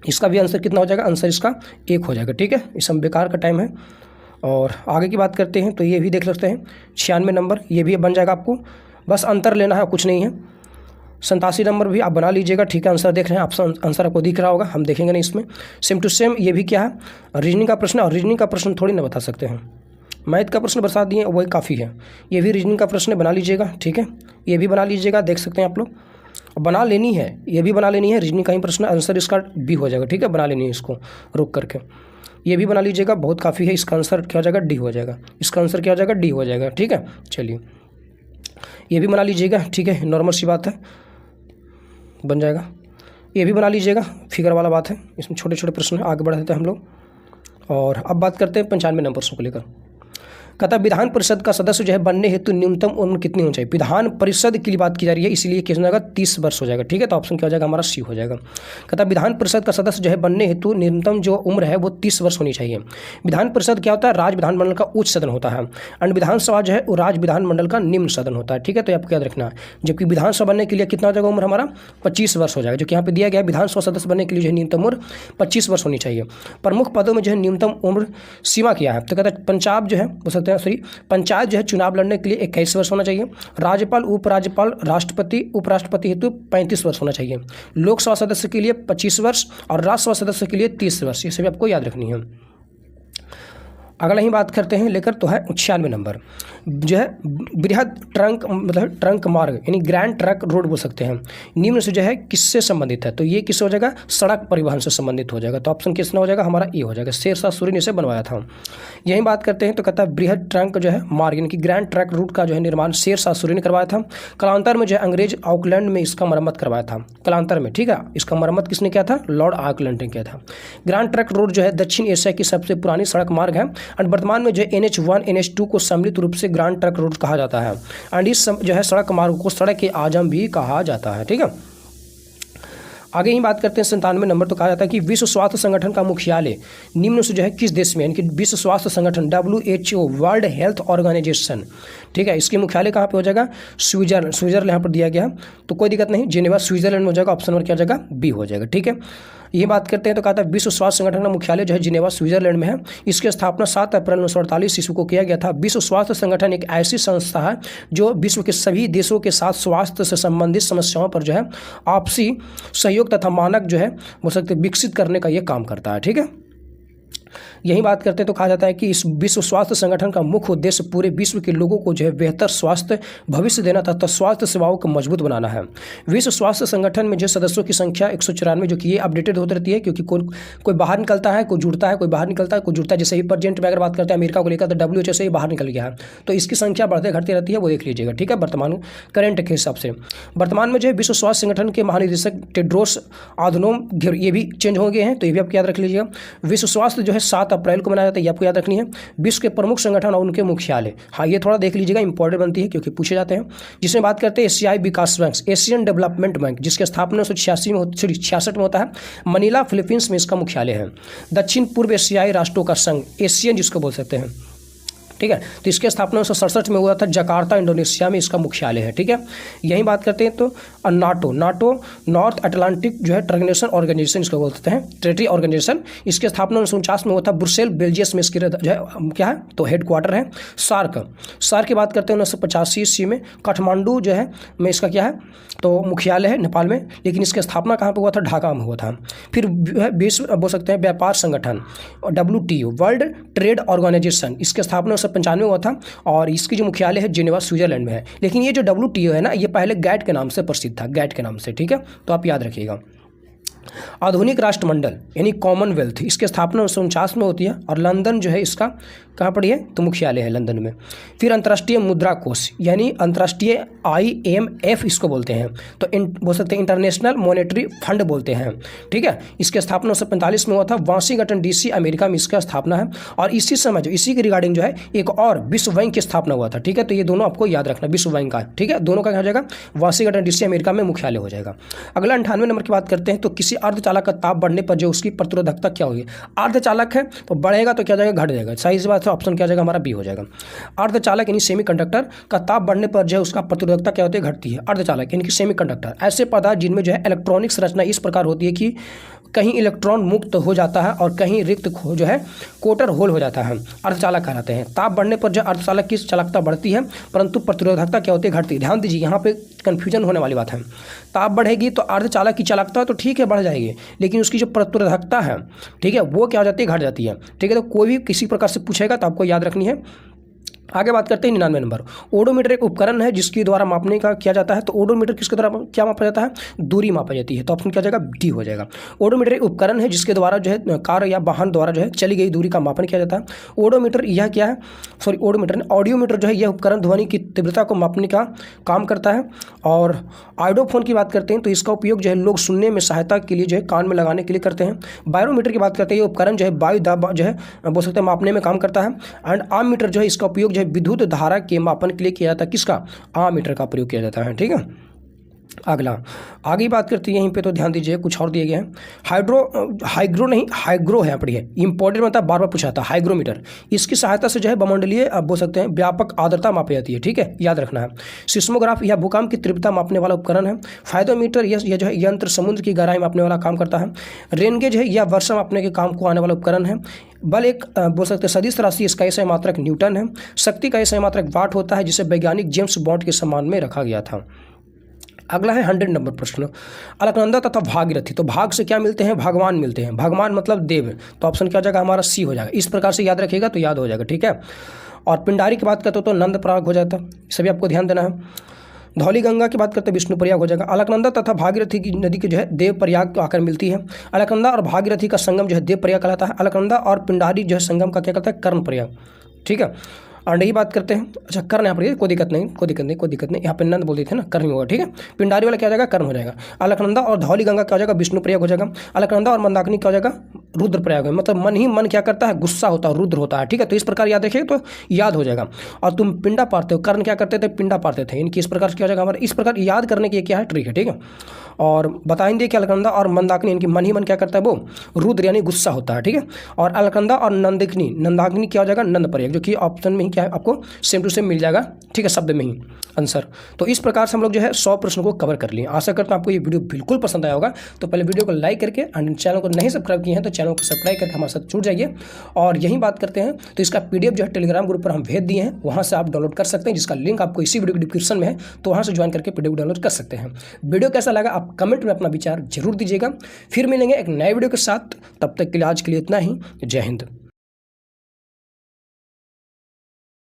[SPEAKER 1] इसका भी आंसर कितना हो जाएगा, आंसर इसका 1 हो जाएगा, ठीक है। इस हम बेकार का टाइम है। और आगे की बात करते हैं तो ये भी देख सकते हैं 96 नंबर, ये भी बन जाएगा, आपको बस अंतर लेना है, कुछ नहीं है। 87 नंबर भी आप बना लीजिएगा, ठीक है। आंसर देख रहे हैं आप, आंसर आपको दिख रहा होगा, हम देखेंगे नहीं इसमें। सेम टू सेम ये भी क्या है, रीजनिंग का प्रश्न, और रीजनिंग का प्रश्न थोड़ी ना बता सकते हैं, मैथ का प्रश्न बता दिए वही काफ़ी है। ये भी रीजनिंग का प्रश्न बना लीजिएगा, ठीक है, ये भी बना लीजिएगा, देख सकते हैं आप लोग, बना लेनी है, ये भी बना लेनी है, रीजनिंग का ही प्रश्न, आंसर इसका बी हो जाएगा, ठीक है। बना लेनी है इसको रुक करके, ये भी बना लीजिएगा, बहुत काफ़ी है। इसका आंसर क्या हो जाएगा, डी हो जाएगा, इसका आंसर क्या हो जाएगा, डी हो जाएगा, ठीक है। चलिए ये भी बना लीजिएगा, ठीक है, नॉर्मल सी बात है, बन जाएगा। ये भी बना लीजिएगा, फिगर वाला बात है, इसमें छोटे छोटे प्रश्न हैं, आगे बढ़ जाते हैं हम लोग। और अब बात करते हैं 95 नंबर प्रश्न को लेकर। कहता है विधान परिषद का सदस्य जो है बनने हेतु न्यूनतम उम्र कितनी होनी चाहिए। विधान परिषद की बात की जा रही है, इसलिए कितना हो जाएगा 30 वर्ष हो जाएगा। ठीक है, तो ऑप्शन क्या हो जाएगा हमारा सी हो जाएगा। कहता है विधान परिषद का सदस्य जो है बनने हेतु न्यूनतम जो उम्र है वो 30 वर्ष होनी चाहिए। विधान परिषद क्या होता है, राज्य विधानमंडल का उच्च सदन होता है, और विधानसभा जो है वो राज्य विधानमंडल का निम्न सदन होता है। ठीक है, तो आपको याद रखना है। जबकि विधानसभा बनने के लिए कितना हो जाएगा उम्र हमारा 25 वर्ष हो जाएगा, जो कि यहाँ पे दिया गया है। विधानसभा सदस्य बनने के लिए जो है न्यूनतम उम्र 25 वर्ष होनी चाहिए। प्रमुख पदों में जो है न्यूनतम उम्र सीमा क्या है, तो कहता है पंजाब जो है हो सकते हैं पंचायत जो है चुनाव लड़ने के लिए 21 वर्ष होना चाहिए। राज्यपाल, उपराज्यपाल, राष्ट्रपति, उपराष्ट्रपति हेतु 35 वर्ष होना चाहिए। लोकसभा सदस्य के लिए 25 वर्ष और राज्यसभा सदस्य के लिए 30 वर्ष। ये सभी आपको याद रखनी है। अगला ही बात करते हैं लेकर तो है 96 नंबर, जो है बृहद ट्रंक मतलब ट्रंक मार्ग यानी ग्रैंड ट्रक रोड बोल सकते हैं, निम्न से जो है किससे संबंधित है, तो ये किससे हो जाएगा, सड़क परिवहन से संबंधित हो जाएगा। तो ऑप्शन किसने हो जाएगा हमारा ए हो जाएगा, शेरशाह सूरी ने इसे बनवाया था। यही बात करते हैं तो कहता है बृहद ट्रंक जो है मार्ग यानी कि ग्रैंड ट्रक रूट का जो है निर्माण शेरशाह सूरी ने करवाया था। कालांतर में जो है अंग्रेज ऑकलैंड में इसका मरम्मत करवाया था, कालांतर में। ठीक है, इसका मरम्मत किसने किया था, लॉर्ड ऑकलैंड ने किया था। ग्रैंड ट्रक रोड जो है दक्षिण एशिया की सबसे पुरानी सड़क मार्ग है, और वर्तमान में जो NH1 NH2 को सम्मिलित रूप से ग्रैंड ट्रक रोड कहा जाता है, एंड इस जो है सड़क मार्ग को सड़क के आजम भी कहा जाता है। ठीक है, आगे ही बात करते हैं 97 नंबर, तो कहा जाता है कि विश्व स्वास्थ्य संगठन का मुख्यालय निम्न से जो है किस देश में, यानी कि विश्व स्वास्थ्य संगठन WHO वर्ल्ड हेल्थ ऑर्गेनाइजेशन। ठीक है, इसके मुख्यालय कहाँ पे हो जाएगा, स्विट्जरलैंड यहाँ पर दिया गया है, तो कोई दिक्कत नहीं, जिनेवा स्विट्जरलैंड में हो जाएगा। ऑप्शन नंबर क्या हो जाएगा, बी हो जाएगा। ठीक है, ये बात करते हैं तो कहता है विश्व स्वास्थ्य संगठन का मुख्यालय जो है जिनेवा स्विट्जरलैंड में है। इसकी स्थापना 7 अप्रैल 1948 ईस्वी को किया गया था। विश्व स्वास्थ्य संगठन एक ऐसी संस्था है जो विश्व के सभी देशों के साथ स्वास्थ्य से संबंधित समस्याओं पर जो है आपसी सहयोग तथा मानक जो है हो सकते विकसित करने का ये काम करता है। ठीक है, यही बात करते हैं तो कहा जाता है कि इस विश्व स्वास्थ्य संगठन का मुख्य उद्देश्य पूरे विश्व के लोगों को जो है बेहतर स्वास्थ्य भविष्य देना तथा स्वास्थ्य सेवाओं को मजबूत बनाना है। विश्व स्वास्थ्य संगठन में जो सदस्यों की संख्या 194, जो कि ये अपडेटेड होती रहती है, क्योंकि कोई बाहर निकलता है, कोई जुड़ता है, कोई बाहर निकलता है, कोई जुड़ता है। जैसे ही प्रेजेंट में अगर बात करते हैं अमेरिका को लेकर, तो WHO से ही बाहर निकल गया है, तो इसकी संख्या बढ़ते घटती रहती है, वो देख लीजिएगा। ठीक है, वर्तमान करंट के हिसाब से वर्तमान में जो है विश्व स्वास्थ्य संगठन के महानिदेशक टेड्रोस अधनोम ये भी चेंज हो गए हैं, तो ये भी आप याद रख लीजिएगा। विश्व स्वास्थ्य जो है 7 अप्रैल को मनाया जाता है, आपको याद रखनी है। विश्व के प्रमुख संगठन और उनके मुख्यालय, हाँ ये थोड़ा देख लीजिएगा, इंपॉर्टेंट बनती है क्योंकि पूछे जाते हैं। जिसमें बात करते हैं एशियाई विकास बैंक, एशियन डेवलपमेंट बैंक, जिसकी स्थापना 1966 में होता है। मनीला फिलीपींस में इसका मुख्यालय है। दक्षिण पूर्व एशियाई राष्ट्रों का संघ, एशियन जिसको बोल सकते हैं। ठीक है, तो इसकी स्थापना 1967 में हुआ था, जकार्ता इंडोनेशिया में इसका मुख्यालय है। ठीक है, यही बात करते हैं तो नाटो नॉर्थ अटलांटिक जो है ट्रेगनेशन ऑर्गेनाइजेशन इसको बोलते हैं, टेरिटरी ऑर्गेनाइजेशन। इसकी स्थापना 1949 में हुआ था, ब्रुसेल बेल्जियम में इसकी जो है क्या है तो हेड क्वार्टर है। सार्क की बात करते हैं 1985 ईस्वी में काठमांडू जो है में इसका क्या है तो मुख्यालय है नेपाल में, लेकिन इसकी स्थापना कहाँ पर हुआ था, ढाका में हुआ था। फिर विश्व बोल सकते हैं व्यापार संगठन WTO वर्ल्ड ट्रेड ऑर्गेनाइजेशन, इसकी स्थापना 1995 हुआ था, और इसकी जो मुख्यालय है जिनेवा स्विट्जरलैंड में है। लेकिन ये जो WTO है ना, ये पहले गैट के नाम से प्रसिद्ध था, गैट के नाम से। ठीक है, तो आप याद रखिएगा। आधुनिक राष्ट्रमंडल यानी कॉमनवेल्थ, इसकी स्थापना 1949 में होती है, और लंदन जो है इसका कहाँ पड़ी है तो मुख्यालय है लंदन में। फिर अंतर्राष्ट्रीय मुद्रा कोष यानी अंतर्राष्ट्रीय IMF इसको बोलते हैं, तो बोल सकते हैं इंटरनेशनल मॉनेटरी फंड बोलते हैं। ठीक है, इसकी स्थापना 1945 में हुआ था, वाशिंगटन DC अमेरिका में इसका स्थापना है। और इसी समय जो इसी के रिगार्डिंग जो है एक और विश्व बैंक की स्थापना हुआ था। ठीक है, तो ये दोनों आपको याद रखना, विश्व बैंक का। ठीक है, दोनों का क्या हो जाएगा, वाशिंगटन DC अमेरिका में मुख्यालय हो जाएगा। अगला 98 नंबर की बात करते हैं तो किसी अर्धचालक का ताप बढ़ने पर जो उसकी प्रतिरोधकता क्या होगी, अर्धचालक है तो बढ़ेगा तो क्या जाएगा, घट जाएगा। सही सी बात है, ऑप्शन क्या जाएगा हमारा बी हो जाएगा। अर्धचालक यानी सेमीकंडक्टर का ताप बढ़ने पर जो है उसका प्रतिरोधकता क्या होती है, घटती है। अर्धचालक यानी कि सेमीकंडक्टर ऐसे पदार्थ जिनमें जो है इलेक्ट्रॉनिक्स रचना इस प्रकार होती है कि कहीं इलेक्ट्रॉन मुक्त हो जाता है और कहीं रिक्त जो है कोटर होल हो जाता है, अर्धचालक कहलाते हैं। ताप बढ़ने पर जो अर्धचालक की चालकता बढ़ती है, परंतु प्रतिरोधकता क्या होती है, घटती है। ध्यान दीजिए, यहाँ पे कन्फ्यूजन होने वाली बात है। ताप बढ़ेगी तो अर्धचालक की चालकता तो ठीक है बढ़ जाएगी, लेकिन उसकी जो प्रतिरोधकता है, ठीक है, वो क्या हो जाती है, घट जाती है। ठीक है, तो कोई भी किसी प्रकार से पूछेगा तो आपको याद रखनी है आगे बात करते हैं 99 नंबर। ओडोमीटर एक उपकरण है जिसके द्वारा मापने का किया जाता है। तो ओडोमीटर किसके द्वारा क्या मापा जाता है? दूरी मापा जाती है। तो ऑप्शन क्या हो जाएगा? डी हो जाएगा। ओडोमीटर एक उपकरण है जिसके द्वारा जो है कार या वाहन द्वारा जो है चली गई दूरी का मापन किया जाता है। ओडोमीटर यह क्या है? सॉरी, ओडोमीटर ऑडियोमीटर जो है यह उपकरण ध्वनि की तीव्रता को मापने का काम करता है। और आइडोफोन की बात करते हैं तो इसका उपयोग जो है लोग सुनने में सहायता के लिए जो है कान में लगाने के लिए करते हैं। बायोमीटर की बात करते हैं, ये उपकरण जो है वायु दाब जो है बोल सकते हैं मापने में काम करता है। एंड आममीटर जो है इसका उपयोग जो है विद्युत धारा के मापन के लिए किया जाता है। किसका? आममीटर का प्रयोग किया जाता है। ठीक है, अगला आगे बात करते हैं यहीं पे, तो ध्यान दीजिए कुछ और दिए गए हैं। हाइग्रो है, पढ़िए, इंपॉर्टेंट मतलब बार बार पूछा था। हाइग्रोमीटर, इसकी सहायता से जो है वायुमंडलीय बोल सकते हैं व्यापक आर्द्रता मापी जाती है। ठीक है, याद रखना है। सिस्मोग्राफ यह भूकंप की तीव्रता मापने वाला उपकरण है। फायदोमीटर यह जो है यंत्र समुद्र की गहराई मापने वाला काम करता है। रेनगेज है यह वर्षा मापने के काम को आने वाला उपकरण है। बल एक बोल सकते हैं सदिश राशि, इसका एसआई मात्रक न्यूटन है। शक्ति का एसआई मात्रक वाट होता है, जिसे वैज्ञानिक जेम्स बॉन्ड के सम्मान में रखा गया था। अगला है 100 नंबर प्रश्न। अलकनंदा तथा भागीरथी, तो भाग से क्या मिलते हैं? भगवान मिलते हैं। भगवान मतलब देव, तो ऑप्शन क्या हो जाएगा हमारा? सी हो जाएगा। इस प्रकार से याद रखिएगा तो याद हो जाएगा। ठीक है, और पिंडारी की बात करते हो तो नंद प्रयाग हो जाता है, सभी आपको ध्यान देना है। धौली गंगा की बात करते हैं विष्णु प्रयाग हो जाएगा। अलकनंदा तथा भागीरथी की नदी की जो है देव प्रयाग आकर मिलती है। अलकनंदा और भागीरथी का संगम जो है देव प्रयाग कहलाता है। अलकनंदा और पिंडारी जो है संगम का क्या कहता है? कर्ण प्रयाग। ठीक है, और यही बात करते हैं, अच्छा कर्ण यहाँ पर कोई दिक्कत नहीं, यहाँ पे नंद बोल देते हैं ना, कर्ण होगा। ठीक है, पिंडारी वाला क्या हो जाएगा? कर्ण हो जाएगा। अलकनंदा और धौली गंगा क्या हो जाएगा? विष्णु प्रयाग हो जाएगा। अलकनंदा और मंदाकिनी क्या हो जाएगा? रुद्र प्रयाग है। मतलब मन ही मन क्या करता है? गुस्सा होता है, रुद्र होता है। ठीक है, तो इस प्रकार याद रखिए तो याद हो जाएगा। और तुम पिंडा पारते हो, कर्ण क्या करते थे? पिंडा पारते थे। इनकी इस प्रकार क्या हो जाएगा हमारा? इस प्रकार याद करने की क्या है? ट्रिक है। ठीक है, और बताएंगे कि अलकनंदा और मंदाकिनी इनकी मन ही मन क्या करता है? वो रुद्र यानी गुस्सा होता है। ठीक है, और अलकनंदा और नंदाकिनी क्या हो जाएगा? नंद प्रयाग, जो कि ऑप्शन में ही क्या है आपको सेम टू सेम मिल जाएगा। ठीक है, शब्द में ही आंसर। तो इस प्रकार से हम लोग जो है 100 प्रश्नों को कवर कर लिए। आशा करता हूँ आपको ये वीडियो बिल्कुल पसंद आया होगा। तो पहले वीडियो को लाइक करके, एंड चैनल को नहीं सब्सक्राइब किए हैं तो चैनल को सब्सक्राइब करके हमारे साथ जुड़ जाइए। और यही बात करते हैं तो इसका PDF जो है टेलीग्राम ग्रुप पर हम भेज दिए हैं, वहाँ से आप डाउनलोड कर सकते हैं, जिसका लिंक आपको इसी वीडियो के डिस्क्रिप्शन में है। तो वहाँ से ज्वाइन करके PDF डाउनलोड कर सकते हैं। वीडियो कैसा लगा आप कमेंट में अपना विचार जरूर दीजिएगा। फिर मिलेंगे एक नए वीडियो के साथ, तब तक के लिए आज के लिए इतना ही। जय हिंद।